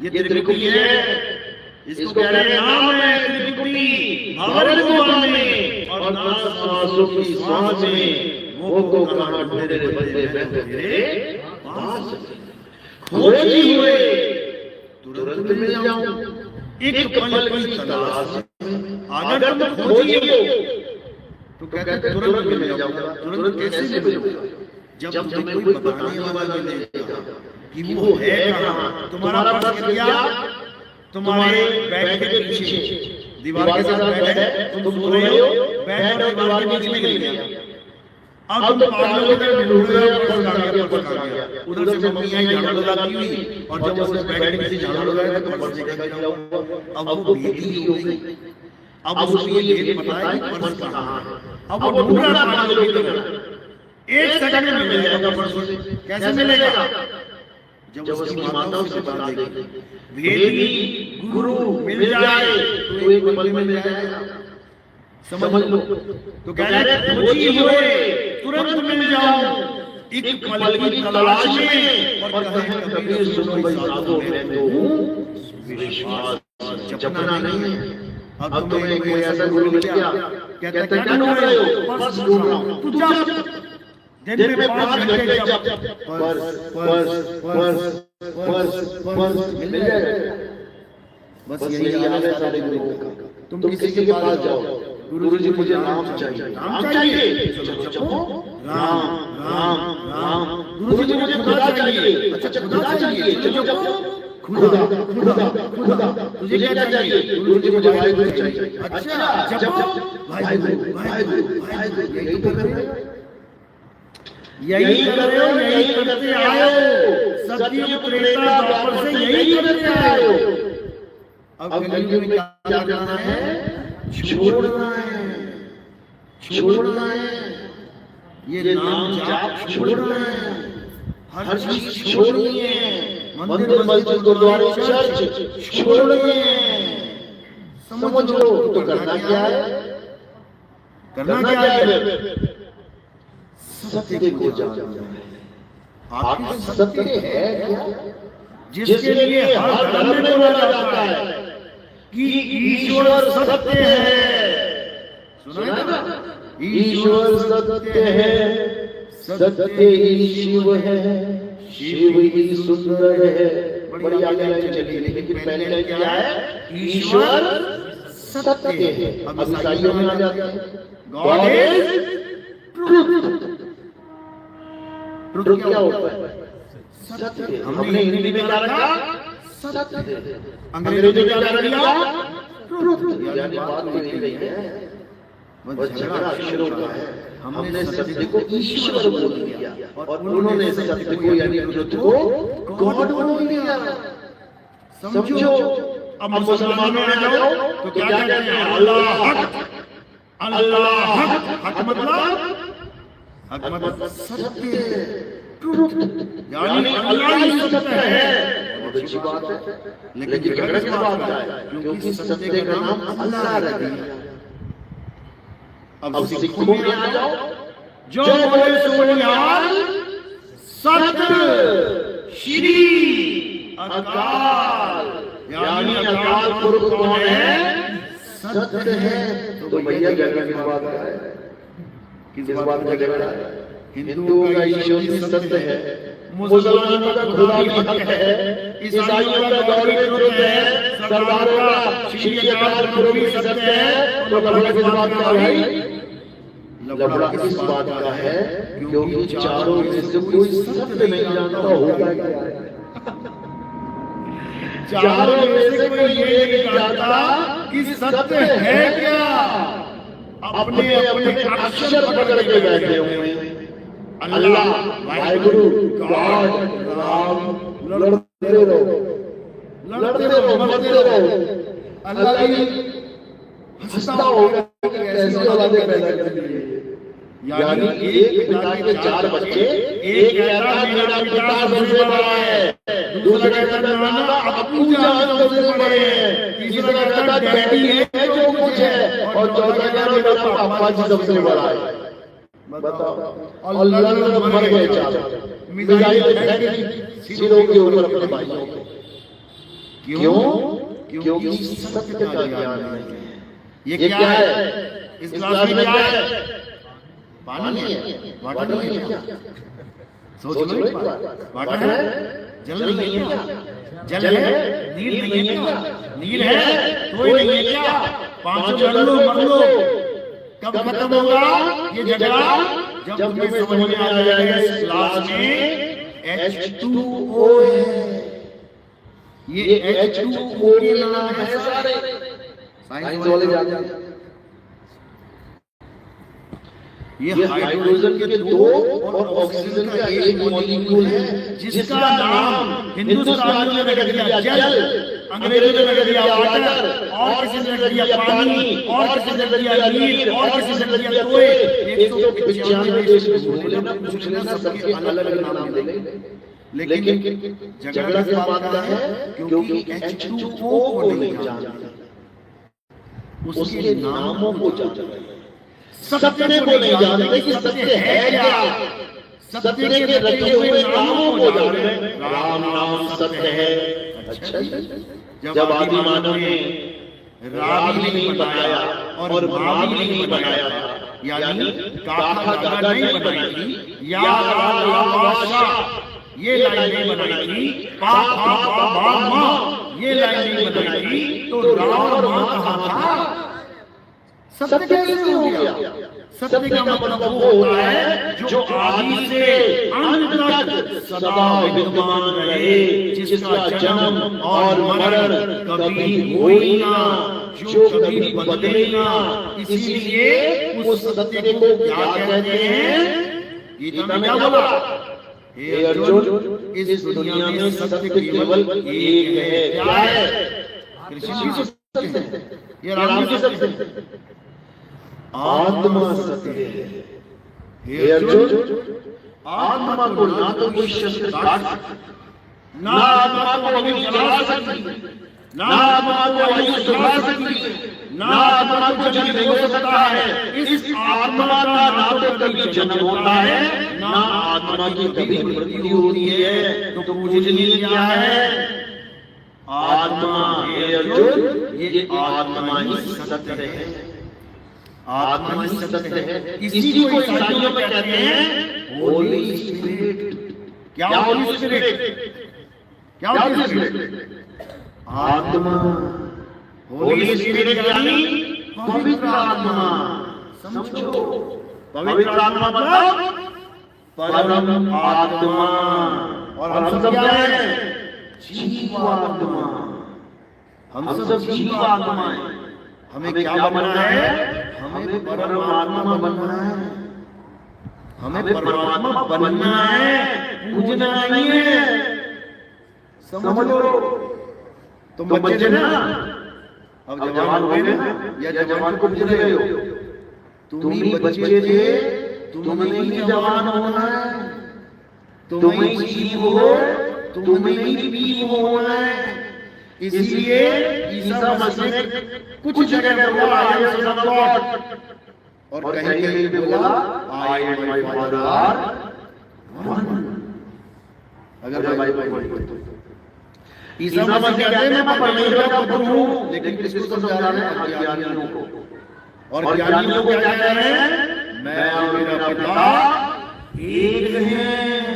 ये त्रिकुटी है, इसको कह रहे हैं नाम है त्रिकुटी भवन गुफा में और ना सांसों की श्वास में। वो को कहां ढूंढे रे बंदे, मैं तो तेरे पास में। खोजी हुए तुरंत मिल जाऊं, एक पल की तलाश में। अगर तुम खोजी हो तो कहते तुरंत मिल जाऊंगा। तुरंत कैसे मिलूंगा? जब तुम्हें कोई बताने वाला मिलेगा कि वो है कहां। तुम्हारा प्रतिक्रिया तुम्हारे बेड के पीछे दीवार के साथ बेड है, तुम सो रहे हो, बेड और दीवार के बीच में गिर गया। अब तुम पागलों के ढूंढ रहे हो, फंस गया। उधर से मम्मी आई झाड़ू लगाती हुई और जब उसने बेड में से झाड़ू लगाया तो पर्स देखा क्या हुआ। अब वो बेटी हो गई। अब उसको ये पता है कि पर्स कहां है। अब वो ढूंढ रहा है पागलों की तरह। एक सेकंड में मिल जाएगा पर्स उसे। कैसे मिलेगा? जब उसकी माता उसे बता देगी भेदी गुरु मिल जाए तो एक पल में मिल जाएगा। समझ लो। तो कह रहे हैं खोजी हुए तुरंत मिल जाऊं, एक पल की तलाश में। और कहें कबीर सुनो भाई साधो मैं तो हूं विश्वास जपना नहीं है। अब तुम्हें कोई ऐसा गुरु मिल गया, कहते क्या ढूंढ रहे हो? बस ढूंढ रहा हूं। तू जप दिन में 5 घंटे जप, बस मिल जाएगा। बस यही हाल है सारे गुरुओं का। तुम किसी के पास जाओ, गुरुजी मुझे नाम चाहिए, नाम चाहिए, चलो राम राम राम। गुरुजी मुझे खुदा चाहिए, अच्छा खुदा चाहिए, चलो खुदा खुदा खुदा। तुझे क्या चाहिए? गुरुजी मुझे वाहिगुरु चाहिए। अच्छा जप वाहिगुरु वाहिगुरु वाहिगुरु। यही तो कर रहे हो, यही कर रहे हो, यही करते आए हो। सतयुग त्रेता द्वापर से यही करते आए हो। अब कलयुग में क्या करना है? छोड़ना है, छोड़ना है। ये नाम जाप छोड़ना है, हर चीज छोड़नी है। मंदिर मस्जिद गुरुद्वारे चर्च छोड़नी है। समझ लो। तो करना क्या है? करना क्या है? सत्य को जानना है। आखिर सत्य है क्या? जिसके लिए हर धर्म में बोला जाता है कि ईश्वर सत्य है। सुना है ना? ईश्वर सत्य है, सत्य ही शिव है, शिव ही सुंदर है। बड़ी आगे लाइन चली, लेकिन पहले लाइन क्या है? ईश्वर सत्य है। अब ईसाइयों में आ जाते हैं, गॉड इज ट्रूथ। ट्रूथ क्या होता है? सत्य। हमने हिंदी में क्या रखा? सत्य। अंग्रेजी में क्या रख दिया? ट्रूथ। यानी बात नहीं रही है, बस झगड़ा अक्षरों का है। हमने सत्य को ईश्वर बोल दिया और उन्होंने सत्य को यानी ट्रूथ को गॉड बोल दिया। समझो। अब मुसलमानों में आ जाओ तो क्या कहते हैं? अल्लाह हक, अल्लाह हक। हक मतलब सत्य, ट्रूथ, यानी अल्लाह ही सत्य है। बहुत अच्छी बात है, लेकिन झगड़ा किस बात का है? क्योंकि सत्य का नाम अल्लाह रख दिया। अब सिखों में आ जाओ, जो बोले सो निहाल सत्य श्री अकाल, यानी अकाल पुरुष कौन है? सत्य है तो भैया झगड़ा किस बात का है? किस बात का झगड़ा है? हिंदुओं का ईश्वर भी सत्य है, मुसलमानों का खुदा भी हक है, ईसाइयों का गॉड भी सत्य है, सरदारों का श्री अकाल पुरख भी सत्य है। तो लफड़ा किस बात का भाई? लफड़ा इस बात का है क्योंकि चारों में से कोई सत्य नहीं जानता होगा क्या है। चारों में से कोई ये नहीं जानता कि सत्य है क्या। अपने अपने अक्षर पकड़ के बैठे हुए हैं। अल्लाह, वाहिगुरु, गॉड, राम, लड़ते रहो, मरते रहो। अल्लाह ही हंसता होगा कि कैसी औलादें पैदा कर दी है। यानी एक पिता के चार बच्चे, एक कहता मेरा पिता सबसे बड़ा है, दूसरा कहता नाना अब्बू जान सबसे बड़े हैं, तीसरा कहता डैडी है जो कुछ है, और चौथा कहता मेरा पापा जी सबसे बड़ा है। बताओ, और लड़ मर गए चार, मिठाई फेंकी सिरों के ऊपर अपने भाइयों के। क्यों? क्योंकि सत्य का ज्ञान नहीं है। ये क्या है? इस क्लास में क्या है? पानी है, वाटर नहीं है क्या? सोच लो एक बार, वाटर है, जल नहीं है क्या? जल है, नीर नहीं है क्या? नीर है, कोई नहीं है क्या? पांचों लड़ लो, मर लो, कब खत्म होगा ये झगड़ा? जब तुम्हें समझ में आ जाएगा इस क्लास में H2O है। ये H2O के नाम है सारे, साइंस वाले जानते हैं। ये हाइड्रोजन के दो और ऑक्सीजन का एक मॉलिक्यूल है जिसका नाम हिंदुस्तानियों ने रख दिया जल, अंग्रेजों ने रख दिया वाटर, और किसी ने रख दिया पानी, और किसी ने रख दिया नीर, और किसी ने रख दिया कोई। 195 देश में घूम लेना, पूछ लेना, सबके अलग अलग नाम देंगे। लेकिन झगड़ा किस बात का है? क्योंकि H2O को नहीं जानते, उसके नामों को जानते हैं। सत्य को नहीं जानते कि सत्य है क्या। सत्य के रखे हुए नामों को जानते। राम नाम सत्य है। अच्छा, जब आदि मानव ने राम नहीं बनाया और माँ भी नहीं बनाया, यानी काका दादा नहीं बनाई थी, या ये लाइन नहीं बनाई थी, पा पा पा बा माँ ये लाइन नहीं बनाई थी, तो राम और माँ कहाँ था? सत्य कैसे हो गया? सत्य का मतलब वो होता है जो आदि से अंत तक सदा विद्यमान रहे, जिसका जन्म और मरण कभी हो ही ना, जो कभी बदले ना। इसीलिए उस सत्य को क्या कहते हैं? गीता में क्या बोला? हे अर्जुन, इस दुनिया में सत्य केवल एक है। क्या है? कृष्ण जी सत्य है, ये राम जी सत्य है, आत्मा सत्य है। हे अर्जुन, आत्मा को ना तो कोई शस्त्र काट सकता, ना आत्मा को अग्नि जला सकती, ना आत्मा को आयु सुखा सकती, ना आत्मा को जन्म दे सकता है। इस आत्मा का ना तो कभी जन्म होता है, ना आत्मा की कभी मृत्यु होती है। तो पूजनीय क्या है? आत्मा। हे अर्जुन, ये आत्मा ही सत्य है, आत्मा ही सत्य है। इसी को ईसाइयों में कहते हैं होली स्पिरिट। क्या होली स्पिरिट? क्या होली स्पिरिट? आत्मा। होली स्पिरिट यानी पवित्र आत्मा। समझो, पवित्र आत्मा मतलब परम आत्मा। और हम सब क्या हैं? जीवात्मा। हम सब जीवात्मा हैं। हमें क्या बनना है? हमें परमात्मा बनना है। हमें परमात्मा बनना है, पूजना नहीं है। समझ लो, तुम बच्चे ना, अब जवान हुए ना, या जवान को पूछ रहे हो, तुम ही बच्चे थे, तुम्हें ही जवान होना है, तुम्हें ही जीव हो, तुम्हें ही पीर होना है। इसलिए ईसा मसीह ने कुछ जगह बोला I am son of God, और कहीं कहीं पे बोला I am my father one. अगर बाइबल पढ़ो ईसा मसीह कहते हैं मैं परमेश्वर का पुत्र हूँ, लेकिन किसको समझा रहे हैं? अज्ञानियों को। और ज्ञानियों को क्या कह रहे हैं? मैं और मेरा पिता एक हैं।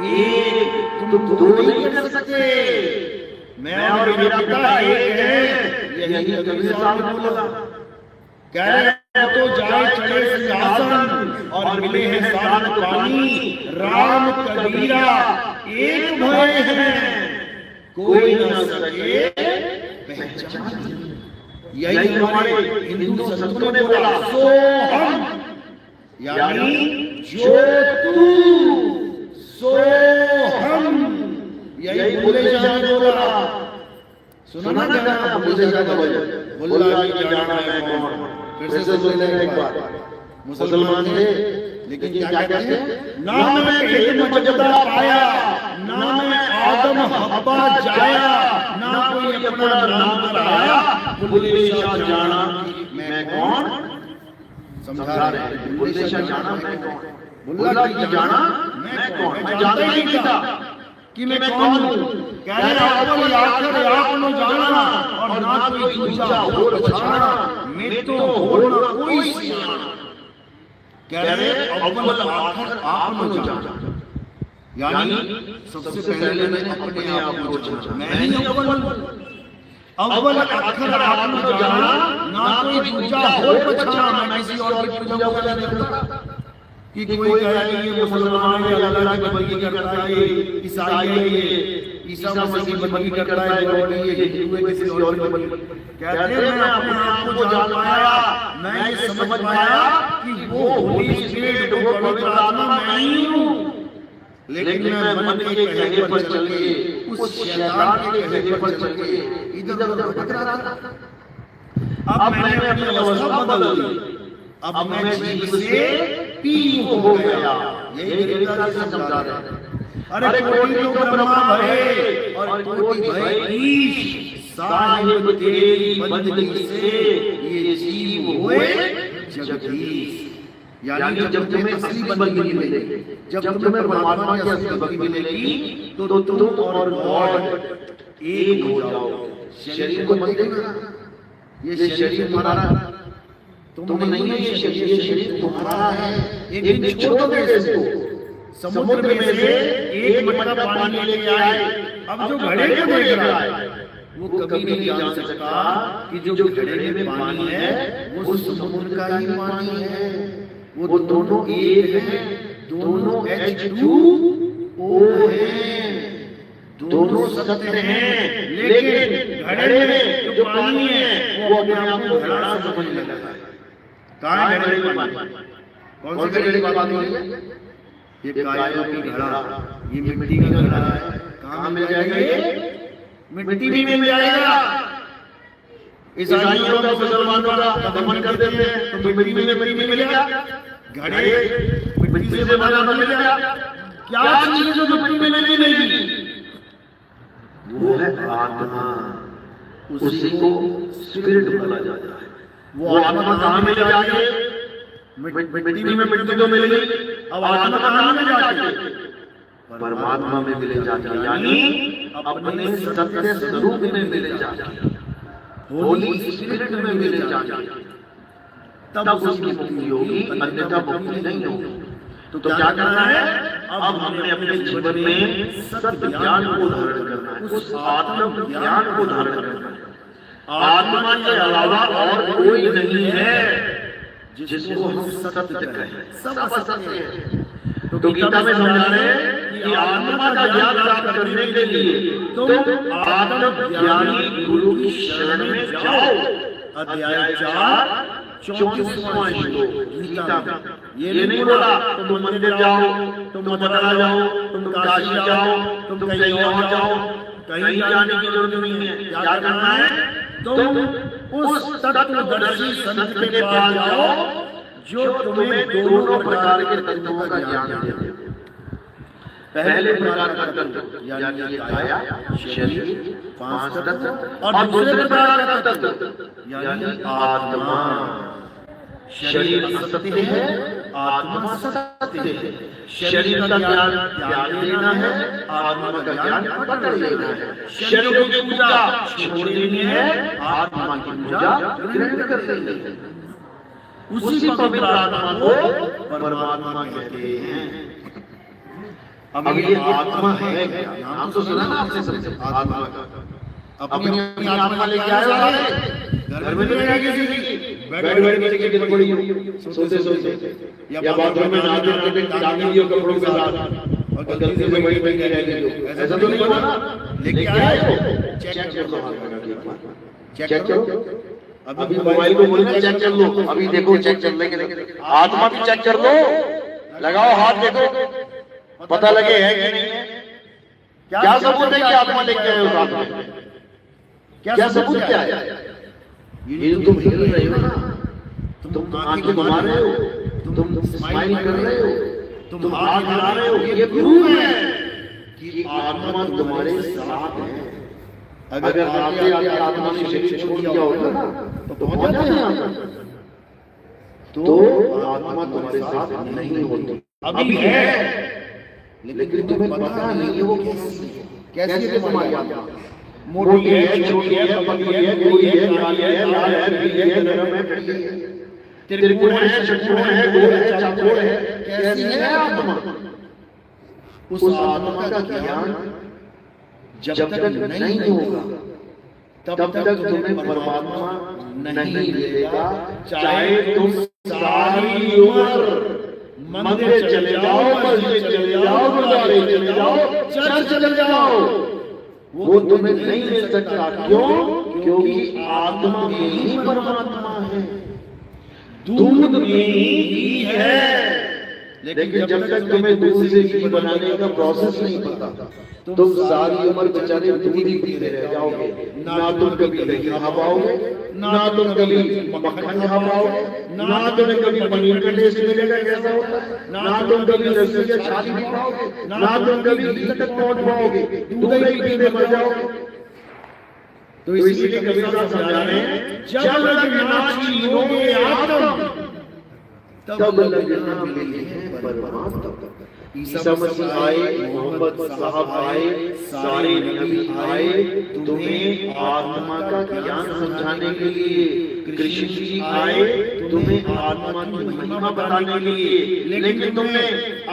एक, तुम दो नहीं कर सकते। मैं और मेरा पिता एक है। यही कबीर साहब ने बोला। कह रहे हैं तो जाए चढ़े सिंहासन और मिले हैं साथ पानी, राम कबीरा एक भय हैं, कोई न सके पहचान। यही हमारे हिंदू संतों ने बोला, सो हम, यानी जो तू सो हम। यही बुल्ले शाह ने बोला। सुना ना गाना बुल्ले शाह का भजन, बुल्ला की जाना है कौन। फिर से सुन लेना एक बार। मुसलमान थे, लेकिन क्या कहते हैं? ना मैं इल्म मजदा पाया, ना मैं आदम हब्बा जाया, ना कोई अपना नाम बताया, बुल्ले शाह जाना मैं कौन। समझा रहे हैं? बुल्ले शाह जाना मैं कौन, बुल्ला की जाना मैं कौन। मैं जानता ही नहीं था कि मैं कौन हूँ। कह रहे अव्वल आखिर आपने जाना, और ना कोई दूजा हो पछाना, मैं तो हो ना कोई सियाना। कह रहे अव्वल आखिर आपने जाना, यानी सबसे पहले मैं अपने आप को जाना। मैं ही अव्वल अव्वल आखिर आपने जाना, ना कोई दूजा हो पछाना। मैं किसी और की पूजा करता कि कोई कहे कि ये मुसलमान है, अल्लाह की बंदगी करता है, ये ईसाई है, ये ईसा मसीह की बंदगी करता है, ये हिंदू है, किसी और की बंदगी। कहते हैं मैं अपने आप को जान पाया, मैं ये समझ पाया कि वो होली स्पिरिट, वो पवित्र आत्मा मैं ही हूँ। लेकिन मैं मन के कहने पर चल के, उस शैतान के कहने पर चल के इधर उधर भटक रहा था। अब मैंने अपनी अवस्था बदल दी। अब मैं जीव से पी हो गया। यही गीता से समझा रहे हैं। अरे कोटि तो ब्रह्मा भये और कोटि भये ईश, साहिब तेरी बंदगी से ये जीव हुए जगदीश। यानी जब तुम्हें असली बंदगी मिलेगी, जब तुम्हें परमात्मा की असली बंदगी मिलेगी, तो तुम और गॉड एक हो जाओगे। शरीर को मत देखना, ये शरीर हमारा तुम नहीं है। ये शरीर तुम्हारा है। एक दिन छोड़ दो इसको। समुद्र में से एक मटका पानी लेके आए। अब जो घड़े को देख रहा है वो कभी नहीं जान सकता कि जो घड़े में पानी है वो समुद्र का ही पानी है। वो दोनों एक हैं, दोनों H2O हैं, दोनों सत्य हैं। लेकिन घड़े में जो पानी है वो अपने आप को घड़ा समझने लगा है। कहाँ है घड़े की बात? कौन से घड़े की बात हो रही है? ये कायों की घड़ा, ये मिट्टी का घड़ा है। कहाँ मिल जाएगा? ये मिट्टी में मिल जाएगा। ईसाइयों का मुसलमानों का दमन करते हैं तो मिट्टी में मिलेगा। घड़े मिट्टी से बना मिलेगा। क्या चीज जो मिट्टी में नहीं मिलेगी? वो है आत्मा। उसी को स्पिरिट बोला जाता है। वो आत्मा कहाँ मिल जाती है? मिट्टी में मिट्टी तो मिल गई, अब आत्मा कहाँ मिल जाती है? परमात्मा में मिले जाती है, यानी अपने सत्य स्वरूप में मिले जाती है, होली स्पिरिट में मिले जाती है। तब उसकी मुक्ति होगी, अन्यथा मुक्ति नहीं होगी। तो क्या करना है? अब हमने अपने जीवन में सत्य ज्ञान को धारण करना है, उस आत्म ज्ञान को धारण करना है। आत्मा के अलावा और कोई नहीं है जिसको हम सत्य कहें। सब असत्य है। तो गीता में समझा रहे हैं कि आत्मा का ज्ञान प्राप्त करने के लिए तुम आत्म ज्ञानी गुरु की शरण में जाओ। अध्याय 4:34 श्लोक गीता में। ये नहीं बोला तुम मंदिर जाओ, तुम मथुरा जाओ, तुम काशी जाओ, तुम कहीं और जाओ। कहीं जाने की जरूरत नहीं है। क्या करना है? तुम उस तत्वदर्शी संत के पास जाओ जो तुम्हें दोनों प्रकार के तत्वों का ज्ञान दे। पहले प्रकार का तत्व यानी काया, शरीर, 5 तत्व, और दूसरे प्रकार का तत्व यानी आत्मा। शरीर असत्य है, आत्मा सत्य है। शरीर का ज्ञान त्याग देना है, आत्मा का ज्ञान पकड़ लेना है। शरीर की पूजा छोड़ देनी है, आत्मा की पूजा ग्रहण कर लेनी है। उसी पवित्र आत्मा को परमात्मा कहते हैं। अब ये आत्मा है क्या? नाम तो सुना ना आपने सबसे, आत्मा का। अपनी अपनी आत्मा लेके आए हो, घर में नहीं आएगी किसी की, बैठ के गिर पड़ी हो सोते सोते, या बाथरूम में नहाते टांगी दियो कपड़ों के साथ और गलती से वही बैठी रहेगी जो, ऐसा तो नहीं होना ना। लेके आए हो, चेक करो, चेक करो। अभी मोबाइल को बोलते चेक कर लो, अभी देखो चेक चलने के लिए। आत्मा भी चेक कर लो, लगाओ हाथ, देखो पता लगे है कि नहीं है। क्या सबूत है कि आत्मा लेके आए हो साथ में? क्या सबूत क्या है? ये तुम हिल रहे हो ना, तुम आंखें घुमा रहे हो, तुम स्माइल कर रहे हो, तुम हाथ हिला रहे हो, ये प्रूफ है कि आत्मा तुम्हारे साथ है। अगर आते आते आत्मा ने शरीर छोड़ दिया होता ना तो पहुंच जाते हैं, तो आत्मा तुम्हारे साथ नहीं होती। अभी है लेकिन तुम्हें पता नहीं है वो कैसी है तुम्हारी आत्मा। मोटी है, छोटी है, पतली है, गोरी है, काली है, लाल है, पीली है, नरम है, खड़ी है, त्रिकोण है, षटकोण है, गोल है, चौकोर है, कैसी है आत्मा? उस आत्मा का ज्ञान जब तक नहीं होगा तब तक तुम्हें परमात्मा नहीं मिलेगा। चाहे तुम सारी उम्र मंदिर चले जाओ, मस्जिद चले जाओ, गुरुद्वारे चले जाओ, चर्च चले जाओ, वो तुम्हें नहीं मिल सकता। क्यों? क्योंकि आत्मा में ही परमात्मा है, दूध में ही है। लेकिन जब तक तुम्हें दूध से घी बनाने का प्रोसेस नहीं पता, तुम सारी उम्र बेचारे दूध ही पीते रह जाओगे। ना तुम कभी दही खा पाओगे, ना तुम कभी मक्खन खा पाओगे, ना तुम्हें कभी पनीर का टेस्ट मिलेगा कैसा होता है, ना तुम कभी लस्सी या छाछ पी पाओगे, ना तुम कभी घी तक पहुंच पाओगे, दूध ही पीते मर जाओगे। तो इसीलिए कबीर साहब समझा रहे हैं, जब लग ना छीनोगे आत्म तब लगना मिली है परमात्मा। ईसा मसीह आए, मोहम्मद साहब आए, सारे नबी आए तुम्हें आत्मा का ज्ञान समझाने के लिए। कृष्ण जी आए तुम्हें आत्मा की महिमा बताने के लिए। लेकिन तुमने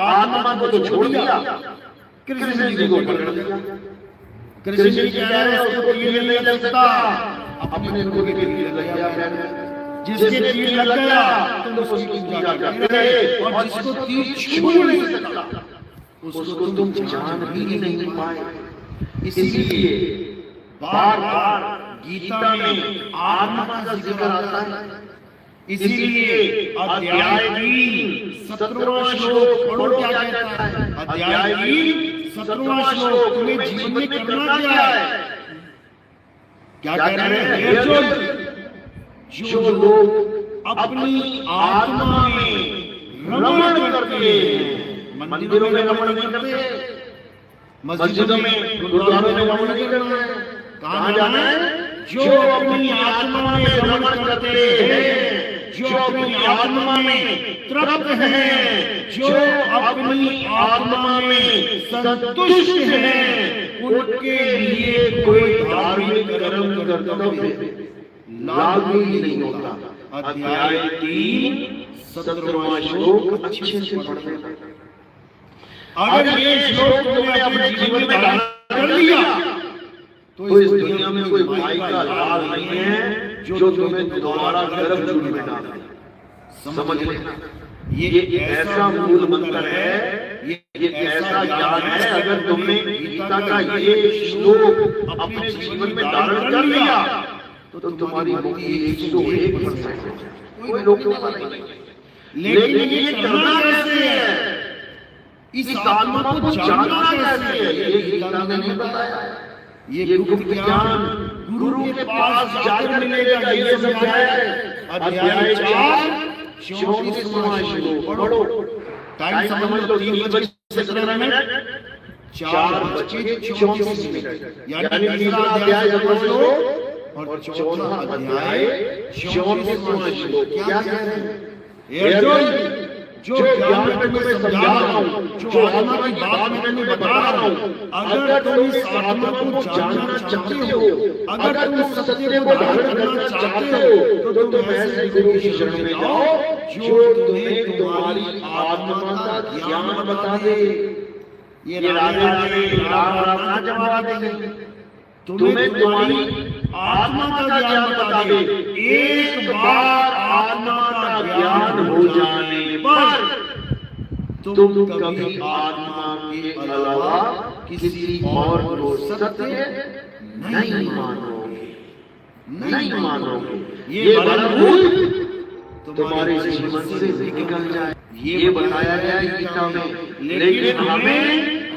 आत्मा को तो छोड़ दिया, कृष्ण जी को पकड़ लिया। कृष्ण जी कह रहे हैं उसको तीर नहीं लग सकता, अपने को भी तीर लग गया। जिसके तीर लग गया तुम उसकी पूजा करते रहे, और जिसको तीर छू नहीं सकता उसको तुम जान भी नहीं पाए। इसीलिए बार बार गीता में आत्मा का जिक्र आता है। इसीलिए अध्याय 17वां श्लोक पढ़ो क्या कहता है। अध्याय 17वां श्लोक तुम्हें जीवन में करना क्या है? क्या कह रहे हैं? जो लोग अपनी आत्मा में रमण करते हैं, मंदिरों में रमण नहीं करते, मस्जिदों में गुरुद्वारों में रमण नहीं करते, कहां जाना है? जो अपनी आत्मा में रमण करते हैं, जो अपनी आत्मा में तृप्त हैं, जो अपनी आत्मा में संतुष्ट हैं, उनके लिए कोई धार्मिक कर्म कर्तव्य लागू ही नहीं होता। अध्याय 3 17वां श्लोक अच्छे से पढ़ना। अगर ये श्लोक तुमने अपने जीवन में धारण कर लिया तो इस दुनिया में कोई भाई का लाल नहीं है जो तुम्हें दोबारा गर्भ में डाल दे। समझ लेना, ये ऐसा मूल मंत्र है, ये ऐसा ज्ञान है। अगर तुमने गीता का ये श्लोक अपने जीवन में धारण कर लिया तो तुम्हारी मुक्ति 101%। कोई रोकने वाला नहीं। लेकिन ये करना कैसे है? इस आत्मा को जानना कैसे है? ये गीता में नहीं बताया। ये गुप्त ज्ञान गुरु के पास जाकर मिलेगा, ये समझाया है। अध्याय 4 34वां श्लोक पढ़ो। टाइम समझ लो, 3:17 4:34 यानी तीसरा अध्याय समझ लो और चौथा अध्याय 34वां श्लोक। क्या कह रहे हैं? अर्जुन जो ज्ञान में तुम्हें समझा रहा हूँ, जो आत्मा की बात मैं तुम्हें बता रहा हूँ, अगर तुम इस आत्मा को जानना चाहते हो, अगर तुम सत्य को धारण करना चाहते हो, तो तुम ऐसे गुरु की शरण में जाओ जो तुम्हें तुम्हारी आत्मा का ज्ञान बता दे। ये राधे राधे राम राम ना जवाब देंगे, तुम्हें तुम्हारी आत्मा का ज्ञान बता दे। एक बार आत्मा का ज्ञान हो जाने पर तुम कभी आत्मा के अलावा किसी और को सत्य नहीं मानोगे, नहीं मानोगे। ये भूल तुम्हारे जीवन से निकल जाए, ये बताया गया गीता में, लेकिन हमें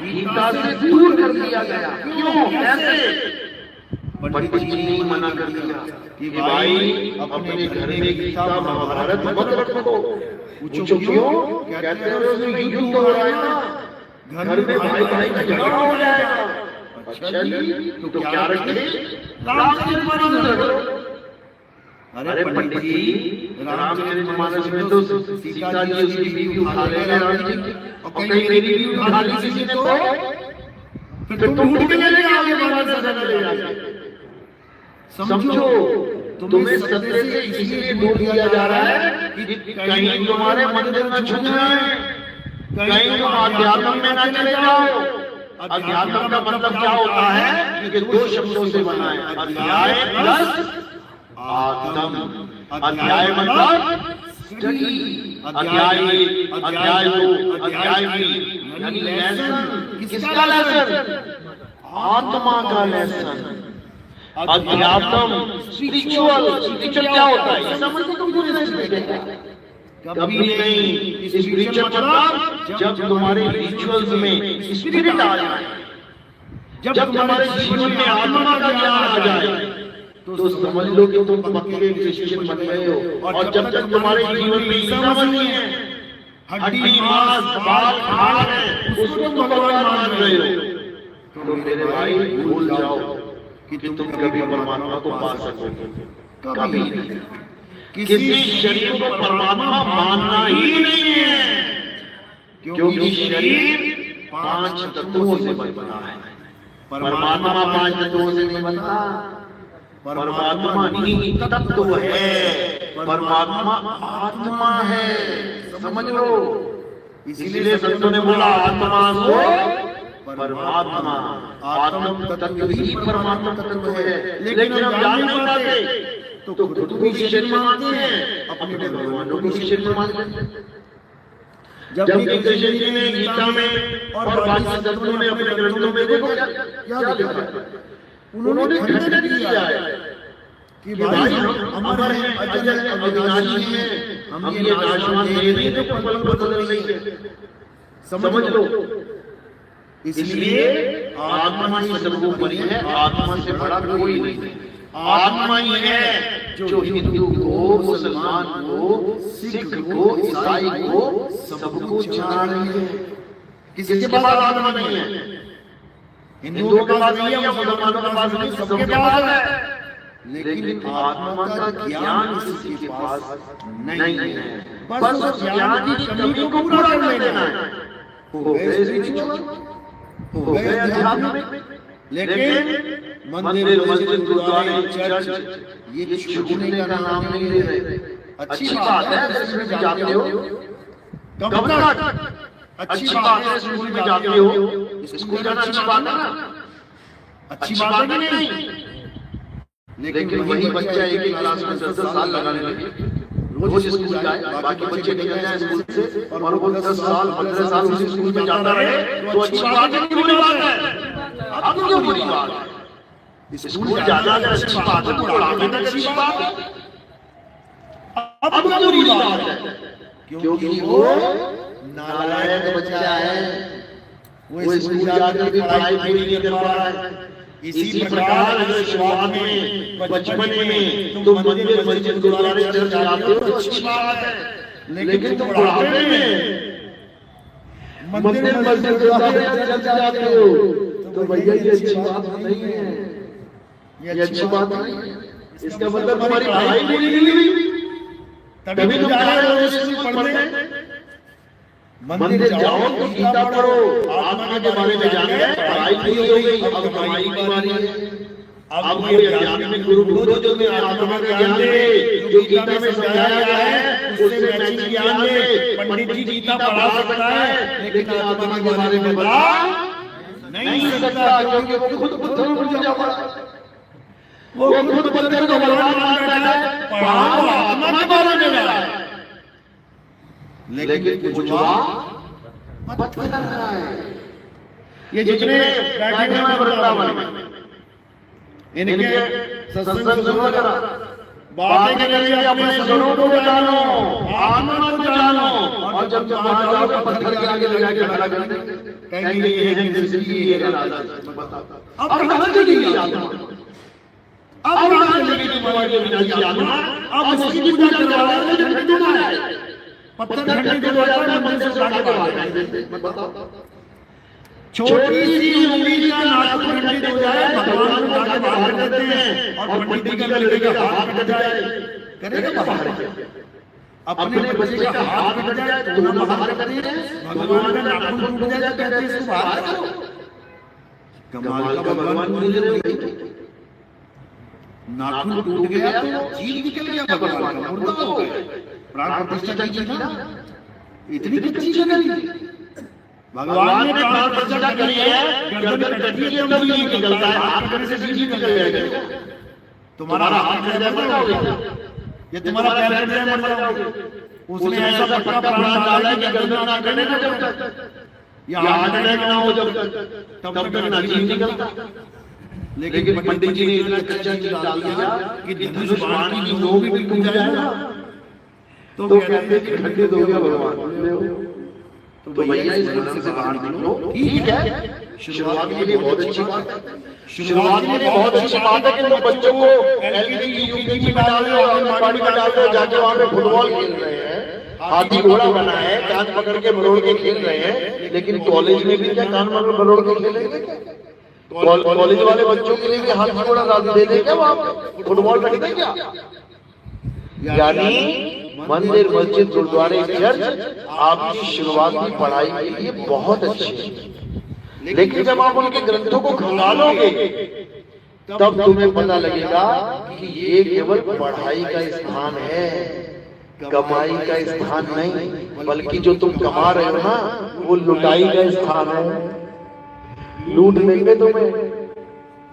गीता से दूर कर दिया गया। क्यों? कैसे? पंडित जी ने मना कर दिया कि भाई अपने घर में गीता महाभारत मत रखो। पूछो क्यों? कहते हैं उसमें युद्ध हो रहा है ना, घर में भाई भाई का झगड़ा हो जाएगा। अच्छा जी, तो क्या रखें? रामचरितमानस रखो। अरे पंडित जी, रामचरितमानस में तो सीता जी उसकी बीवी उठा ले रहे राम जी, और कहीं मेरी बीवी उठा ली किसी ने तो फिर तुम उठ के ले आगे महाभारत सजा ले जाओगे। समझो, तुम्हें सत्य से इसलिए दूर किया जा रहा है कि कहीं तुम्हारे मंदिर में छूट जाए, कहीं तुम अध्यात्म में ना चले जाओ। अध्यात्म का मतलब क्या होता है कि दो शब्दों से बना है, अध्याय प्लस आत्म। अध्याय मतलब स्टडी, अध्याय 1, अध्याय 2, अध्याय 3, यानी लेसन। किसका लेसन? आत्मा का लेसन। अध्यात्म स्पिरिचुअल, स्पिरिचुअल क्या होता है समझ तो तुम पूरे कभी नहीं। स्पिरिचुअल मतलब जब तुम्हारे रिचुअल्स में स्पिरिट आ जाए, जब तुम्हारे जीवन में आत्मा का ज्ञान आ जाए, तो समझ लो कि तुम पक्के क्रिश्चियन बन गए हो। और जब तक तुम्हारे जीवन में समझ नहीं है, हड्डी मांस बाल खाल है, उसको तुम भगवान मान रहे हो, तो मेरे भाई भूल जाओ कि तुम कभी परमात्मा को पा सकोगे। कभी नहीं। किसी शरीर को परमात्मा मानना ही नहीं है, क्योंकि शरीर 5 तत्वों से बना है। परमात्मा 5 तत्वों से नहीं बनता। परमात्मा नीति तत्व है, परमात्मा आत्मा है। समझ लो, इसलिए संतों ने बोला आत्मा को परमात्मा, आत्म तत्व ही परमात्मा तत्व है। लेकिन हम जान नहीं पाते तो खुद को भी शरीर मानते हैं, अपने भगवानों को भी शरीर मानते हैं। जबकि कृष्ण जी ने गीता में और बाकी संतों ने अपने ग्रंथों में देखो क्या लिखा है, उन्होंने खंडन किया है कि भाई हम अमर हैं, अजय अविनाशी हैं, हम ये नाशवान नहीं जो पल पल बदल रही है। समझ लो, इसलिए आत्मा ही सर्वोपरि है, आत्मा से बड़ा कोई नहीं है। आत्मा ही है जो हिंदू को, मुसलमान को, सिख को, ईसाई को, सबको चला रही है। किसी के पास आत्मा नहीं है, हिंदुओं के पास नहीं है, मुसलमानों के पास नहीं, सबके पास है। लेकिन आत्मा का ज्ञान किसी के पास नहीं है। बस उस ज्ञान की कमी को पूरा कर लेना है। हो गए रिचुअल, हो गए आध्यात्मिक, लेकिन मंदिर, मस्जिद, गुरुद्वारे, चर्च ये छूटने का नाम नहीं ले रहे। अच्छी बात है इसमें भी जाते हो, कब तक अच्छी बात है स्कूल में जाते हो, स्कूल जाना अच्छी बात है ना, अच्छी बात है कि नहीं। लेकिन वही बच्चा एक ही क्लास में 10 साल लगाने लगे, रोज स्कूल जाए, बाकी बच्चे निकल जाए स्कूल से और वो 10 साल 15 साल उसी स्कूल में जाता रहे, तो अच्छी बात है कि बुरी बात है? अब क्यों बुरी बात है? स्कूल जाना अगर अच्छी बात है तो पढ़ाने में अच्छी बात है। अब बुरी बात है क्योंकि वो नालायक बच्चा है, वो स्कूल जाकर भी पढ़ाई पूरी नहीं कर पा रहा है। इसी प्रकार अगर शुरुआत में, बचपन में तुम मंदिर, मस्जिद, गुरुद्वारे, चर्च जाते हो तो अच्छी बात है, लेकिन तुम बुढ़ापे में मंदिर, मस्जिद, गुरुद्वारे, चर्च जाते हो तो भैया ये अच्छी बात नहीं है, ये अच्छी बात नहीं है। इसका मतलब तुम्हारी पढ़ाई पूरी नहीं हुई, तभी तुम जा रहे हो स्कूल पढ़ने। मंदिर जाओ तो गीता पढ़ो, आत्मा के बारे में जाने, पढ़ाई पूरी हो गई, अब कमाई की बारी है। अब ये आध्यात्मिक गुरु ढूंढो जो तुम्हें आत्मा का ज्ञान दे, जो गीता में समझाया गया है उससे मैचिंग ज्ञान दे। पंडित जी गीता पढ़ा सकता है लेकिन आत्मा के बारे में बता नहीं सकता, क्योंकि वो खुद पत्थर में पूजा पड़ा, वो खुद पत्थर को भगवान मान बैठा है, पढ़ा वो आत्मा के बारे में रहा है लेकिन पूछवा पत्थर कर रहा है। ये जितने बैठे हुए वृंदावन इनके सत्संग सुना करा, बातें करेंगे, अपने स्वरूप को जानो, आत्मा को जानो, और जब वहां जाओ तो पत्थर के आगे लगा के खड़ा कर देंगे, कहेंगे ये है नरसिंह, ये है राधा। अब कहां चली आत्मा, अब कहां चली तुम्हारी विनाशी आत्मा? अब उसकी पूजा करवा रहे हैं, झंडे डुबा है, पत्थर झंडे डुबा है, मंदिर से उठा के बाहर बताओ। छोटी सी उंगली का नाखून खंडित हो जाए, भगवान को जाके बाहर करते हैं, और पंडित जी का लड़के का हाथ कट जाए, करेगा बाहर? अपने बच्चे का हाथ कट जाए तो ना बाहर करते हैं, भगवान का नाखून टूट जाए तो कहते हैं इसको बाहर करो। कमाल का भगवान मिल रहे, नाखून टूट गया तो जीव निकल गया भगवान का, मुर्दा हो गया। प्राण प्रतिष्ठा कीजिए ना, इतनी कच्ची जगह भगवान ने प्राण प्रतिष्ठा करी है, गर्दन कटती है तब जीव निकलता है, हाथ करने से जीव निकल जाएगा। तुम्हारा हाथ कट जाए मर जाओगे, ये तुम्हारा पैर कट जाए मर जाओगे। उसने ऐसा पक्का प्राण डाला है कि गर्दन ना करने का जब तक, या हाथ अटैक ना हो जब तक, तब तक ना जीव निकलता। लेकिन पंडित जी ने इतना कच्चा जीव डाल दिया कि धनुष बाण की जो भी टूट जाएगा तो कहते हैं कि खंडित हो गया भगवान। तो भैया इस बंधन से बाहर निकलो, ठीक है, शुरुआत के लिए बहुत अच्छी बात है, शुरुआत के लिए बहुत अच्छी बात है कि तुम बच्चों को एलकेजी यूकेजी में डाल रहे हो, आंगनबाड़ी में डाल रहे हो, जाके वहां पे फुटबॉल खेल रहे हैं, हाथी घोड़ा बना है, कान पकड़ के मरोड़ के खेल रहे हैं। लेकिन कॉलेज में भी क्या कान मरोड़ के खेलेंगे? कॉलेज वाले बच्चों के लिए भी हाथी घोड़ा डाल दे देंगे, वहां पे फुटबॉल रख देंगे क्या? यानी मंदिर, मस्जिद, गुरुद्वारे, चर्च आपकी शुरुआती पढ़ाई के लिए बहुत अच्छी है, लेकिन जब आप उनके ग्रंथों को खंगालोगे तब तुम्हें पता लगेगा कि ये केवल पढ़ाई का स्थान है, कमाई का स्थान नहीं, बल्कि जो तुम कमा रहे हो ना वो लुटाई का स्थान है। लूट लेंगे तुम्हें,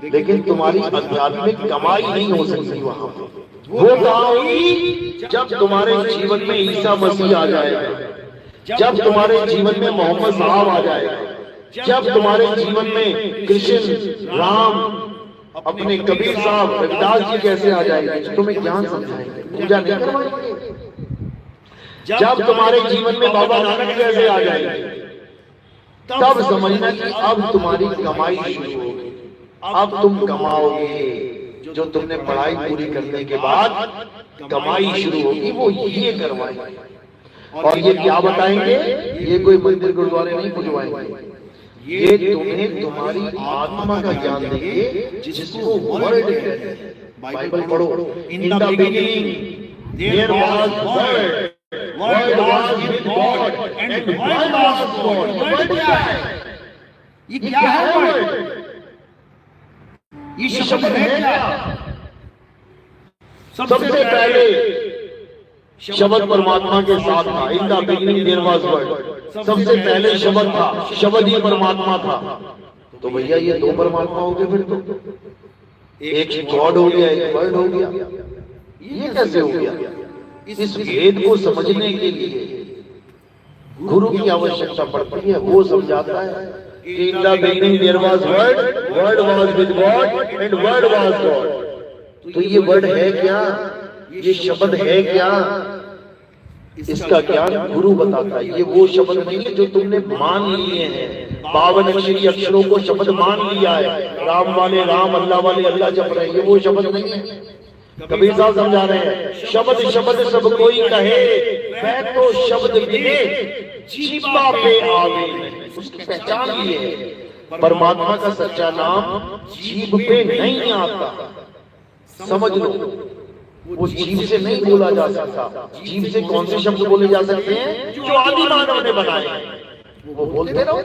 लेकिन तुम्हारी आध्यात्मिक कमाई नहीं हो सकती वहां पर। वो कहाँ होगी? जब तुम्हारे जीवन में ईसा मसीह आ जाएगा, जब तुम्हारे जीवन में मोहम्मद साहब आ जाएगा, जब तुम्हारे जीवन में कृष्ण, राम, अपने कबीर साहब, रविदास जी कैसे आ जाएंगे, तुम्हें ज्ञान समझाएंगे, पूजा नहीं करवाएंगे। जब तुम्हारे जीवन में बाबा नानक कैसे आ जाएंगे, तब समझना कि अब तुम्हारी कमाई शुरू होगी, अब तुम कमाओगे। जो तुमने पढ़ाई पूरी करने के बाद कमाई शुरू होगी वो ये करवाएंगे। और ये क्या बताएंगे? ये कोई मंदिर गुरुद्वारे नहीं खुलवाएंगे, ये तुम्हें तुम्हारी आत्मा का ज्ञान देंगे, जिसको वर्ड है। बाइबल पढ़ो, in the beginning there was word, word was with God and word was God. Word क्या है? ये क्या है वर्ड? ये शब्द है क्या? सबसे पहले शब्द परमात्मा के साथ था, in the beginning there was word. सबसे पहले शब्द था, शब्द ही परमात्मा था। तो भैया ये दो परमात्मा हो गए, फिर तो एक गॉड हो गया, एक वर्ड हो गया। ये कैसे हो गया? इस भेद को समझने के लिए गुरु की आवश्यकता पड़ती है, वो समझाता है। In the beginning there was word, word was with God and word was God। तो ये वर्ड है क्या? ये शब्द है क्या? इसका ज्ञान गुरु बताता है। ये वो शब्द नहीं है जो तुमने मान लिए हैं, 52 अक्षरी अक्षरों को शब्द मान लिया है। राम वाले राम, अल्लाह वाले अल्लाह जप रहे हैं, ये वो शब्द नहीं है। कबीर साहब समझा रहे हैं, शब्द शब्द सब कोई कहे, वह तो शब्द बिने जीवा पे आवे। उसकी पहचान ये है, परमात्मा का सच्चा नाम जीभ पे नहीं आता। समझ लो, वो जीभ से नहीं बोला जा सकता। जीभ से कौन से शब्द बोले जा सकते हैं जो आदि मानव ने बनाए हैं, वो बोलते रहो।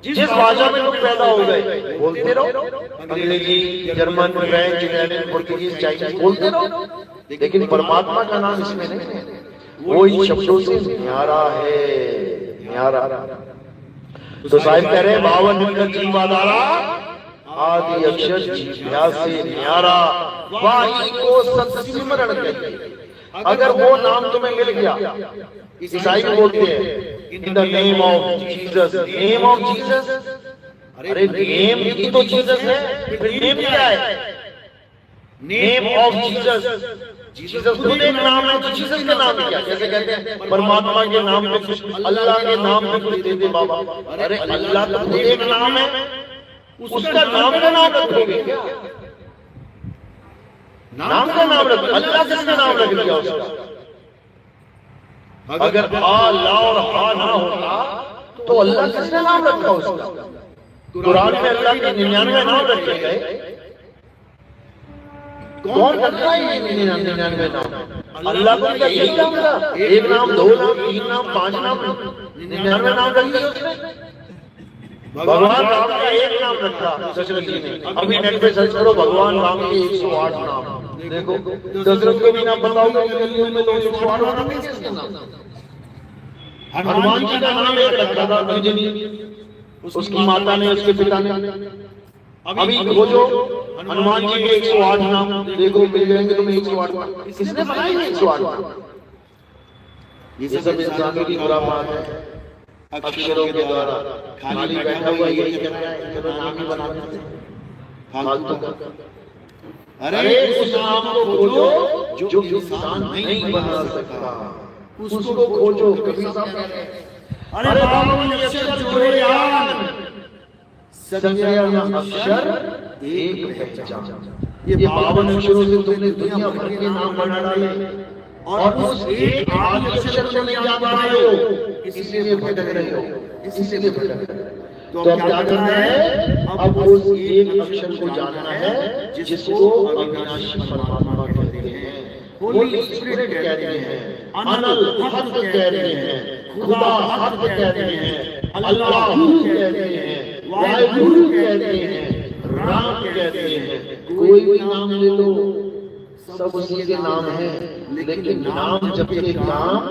जिस भाषा में तुम पैदा हो गए बोलते रहो, अंग्रेजी, German, French, Italian, Portuguese, Chinese बोलते रहो, लेकिन परमात्मा का नाम इसमें नहीं है। वो इन शब्दों से न्यारा है, न्यारा। तो साहिब कह रहे हैं 52 जीवाधारा आदि अक्षर जिह्वा से न्यारा, वाणी को सत्सिमरण कहिए। अगर वो नाम तुम्हें मिल गया, ईसाई बोलते हैं in the name of Jesus, name of Jesus. अरे नेम ही तो जीसस है, फिर नेम क्या है? Name of Jesus. जीसस खुद एक नाम है, तो जीसस का नाम क्या? जैसे कहते हैं परमात्मा के नाम पे कुछ, अल्लाह के नाम पे कुछ दे दे बाबा। अरे अल्लाह तो खुद एक नाम है, उसका नाम का नाम रखोगे क्या? नाम का नाम रखो, अल्लाह किसका नाम रख दिया उसका? अगर आ, ला और हा ना होता तो अल्लाह किसने नाम रखा उसका? कुरान में अल्लाह के 99 नाम रखे गए। कौन रखा है 99 नाम? अल्लाह को क्या यही नाम था? एक नाम, दो नाम, तीन नाम, 5 नाम, 99 नाम रख दिए उसने। भगवान राम का एक नाम रखा दशरथ जी ने। अभी नेट पे सर्च करो भगवान राम के 108 नाम, देखो दशरथ को भी नाम बताओगे, में तो 108 नाम है किसके नाम? हनुमान जी का नाम एक रखा था अंजनी, उसकी माता ने, उसके पिता ने। अभी खोजो हनुमान जी के 108 नाम, देखो मिल जाएंगे तुम्हें 108 नाम। किसने बनाए 108 नाम? ये सब इंसानों की बुरा बात है, अक्षरों के द्वारा। खाली बैठा हुआ यही कर रहा है, चलो नाम ही बना देते फालतू का। अरे उस नाम को खोजो जो इंसान नहीं बना सकता, उसको खोजो। कबीर साहब कह रहे हैं अरे बाबू अक्षर जोड़े यार, संजय अक्षर एक पहचान। ये 52 अक्षरों से तुमने दुनिया भर के नाम बना डाले और उस एक आदि अक्षर को नहीं जान पा रहे हो, इसलिए भटक रहे हो, इसलिए भटक रहे हो। तो अब क्या करना है? अब उस एक अक्षर को जानना है जिसको अविनाशी परमात्मा कहते हैं, होली स्पिरिट कहते हैं, अनल हक कहते हैं, खुदा हक कहते हैं, अल्लाह कहते हैं, वाहिगुरु कहते हैं, राम कहते हैं। कोई भी नाम ले लो, सब उसी के नाम है, लेकिन नाम जब के काम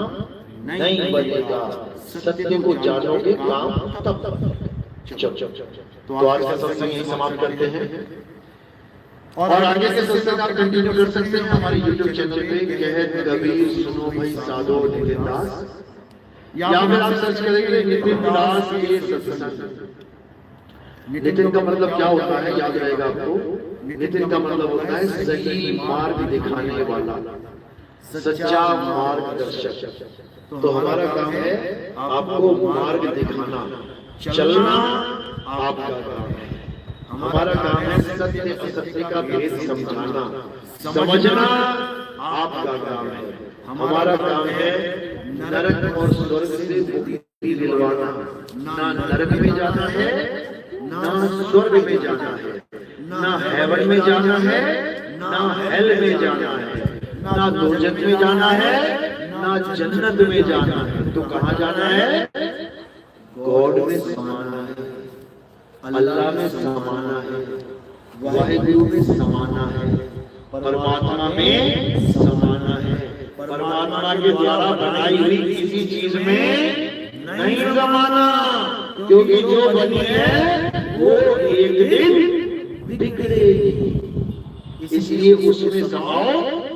नहीं बनेगा। सत्य को जानोगे काम तब। तो आज का सत्संग यही समाप्त करते हैं और आगे के सत्संग आप कंटिन्यू कर सकते हैं हमारे YouTube चैनल पे, कहत कबीर सुनो भाई साधो नितिन दास, या फिर आप सर्च करेंगे नितिन दास के सत्संग। नितिन का मतलब क्या होता है याद रहेगा आपको? नितिन का मतलब होता है सही मार्ग दिखाने वाला, सच्चा मार्गदर्शक। तो हमारा काम है आपको मार्ग दिखाना, चलना आपका काम है। हमारा काम है सत्य असत्य का भेद समझाना, समझना आपका काम है। हमारा काम है नरक और स्वर्ग से मुक्ति दिलवाना। ना नरक में जाना है, ना स्वर्ग में जाना है, ना हेवन में जाना है, ना हेल में जाना है, ना दोजख में जाना है, ना जन्नत में जाना है। तो कहाँ जाना है? गॉड में समाना है, अल्लाह में समाना है, वाहिगुरु में समाना है, परमात्मा में समाना है। परमात्मा के द्वारा बनाई हुई किसी चीज में नहीं समाना, क्योंकि जो बनी है वो एक दिन बिगड़ेगी। इसलिए उसमें समाओ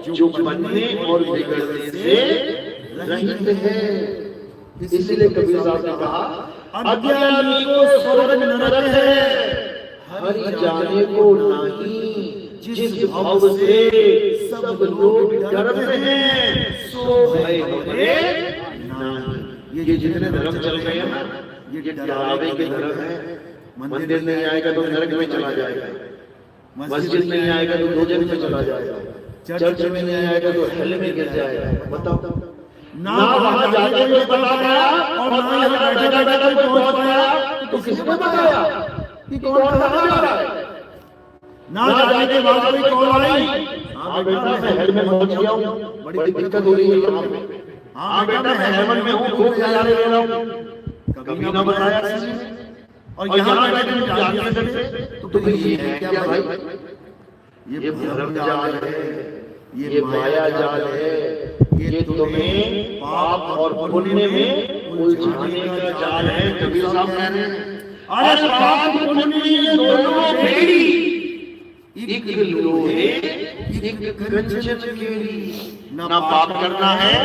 जो बनने और बिगड़ने से रहित है। इसलिए कबीर साहब ने कहा अज्ञानी को स्वर्ग नरक है, हरि जाने को नहीं, जिस भाव से सब लोग डरते हैं सो भय होते नहीं। ये जितने धर्म चल रहे हैं ना, ये डरावे के धर्म है। मंदिर नहीं आएगा तो नरक में चला जाएगा, मस्जिद नहीं आएगा तो दोजख में चला जाएगा, चर्च में नहीं आएगा तो हेल में गिर जाएगा। बताओ, ना वहां जाते हुए बता पाया और ना यहाँ बैठे बैठे कोई पहुंच पाया, तो किसने बताया कि कौन कहाँ जा रहा है? ना जाने के बाद कोई कॉल आई, हाँ बेटा मैं हेड में पहुंच गया हूँ, बड़ी दिक्कत हो रही है यहाँ पे। हाँ बेटा मैं हेवन में हूँ, खूब नजारे ले रहा हूँ। कभी ना बताया किसी ने, और यहाँ बैठे मुझे जानने सकते तो तुम्हें ये है क्या भाई? ये भ्रम जाल है, ये माया जाल है, ये तुम्हें पाप और पुण्य में उलझाने का जाल है। कबीर साहब कह रहे हैं अरे पाप पुण्य ये दोनों भेड़ी, एक लोहे एक कंचन केरी। ना पाप करना है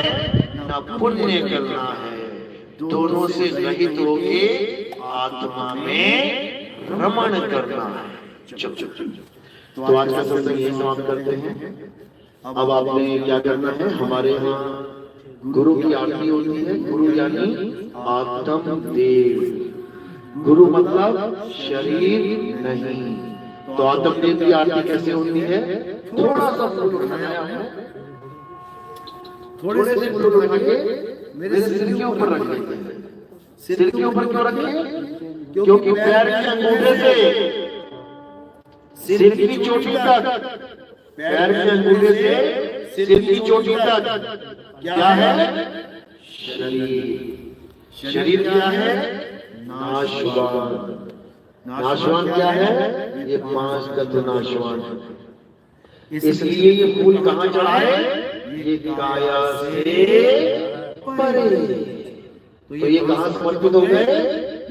ना पुण्य करना है, दोनों से रहित होके आत्मा में रमण करना है। चुप चुप चुप। तो आज का सत्संग यही समाप्त करते हैं। अब आपने क्या करना है, हमारे यहाँ गुरु की आरती होती है। गुरु यानी आत्म देव, गुरु मतलब शरीर नहीं। तो आत्म देव की आरती कैसे होती है? थोड़ा सा फूल उठाया है, थोड़े से फूल उठा के मेरे सिर के ऊपर रखेंगे। सिर के ऊपर क्यों रखें? क्योंकि पैर के अंगूठे से सिर की चोटी तक, पैर के अंगूठे से सिर की चोटी तक क्या है? शरीर। शरीर क्या है? नाशवान। नाशवान क्या है? ये 5 तत्व नाशवान। इसलिए ये फूल कहाँ चढ़ाए? ये काया से परे। तो ये कहाँ समर्पित हो गए?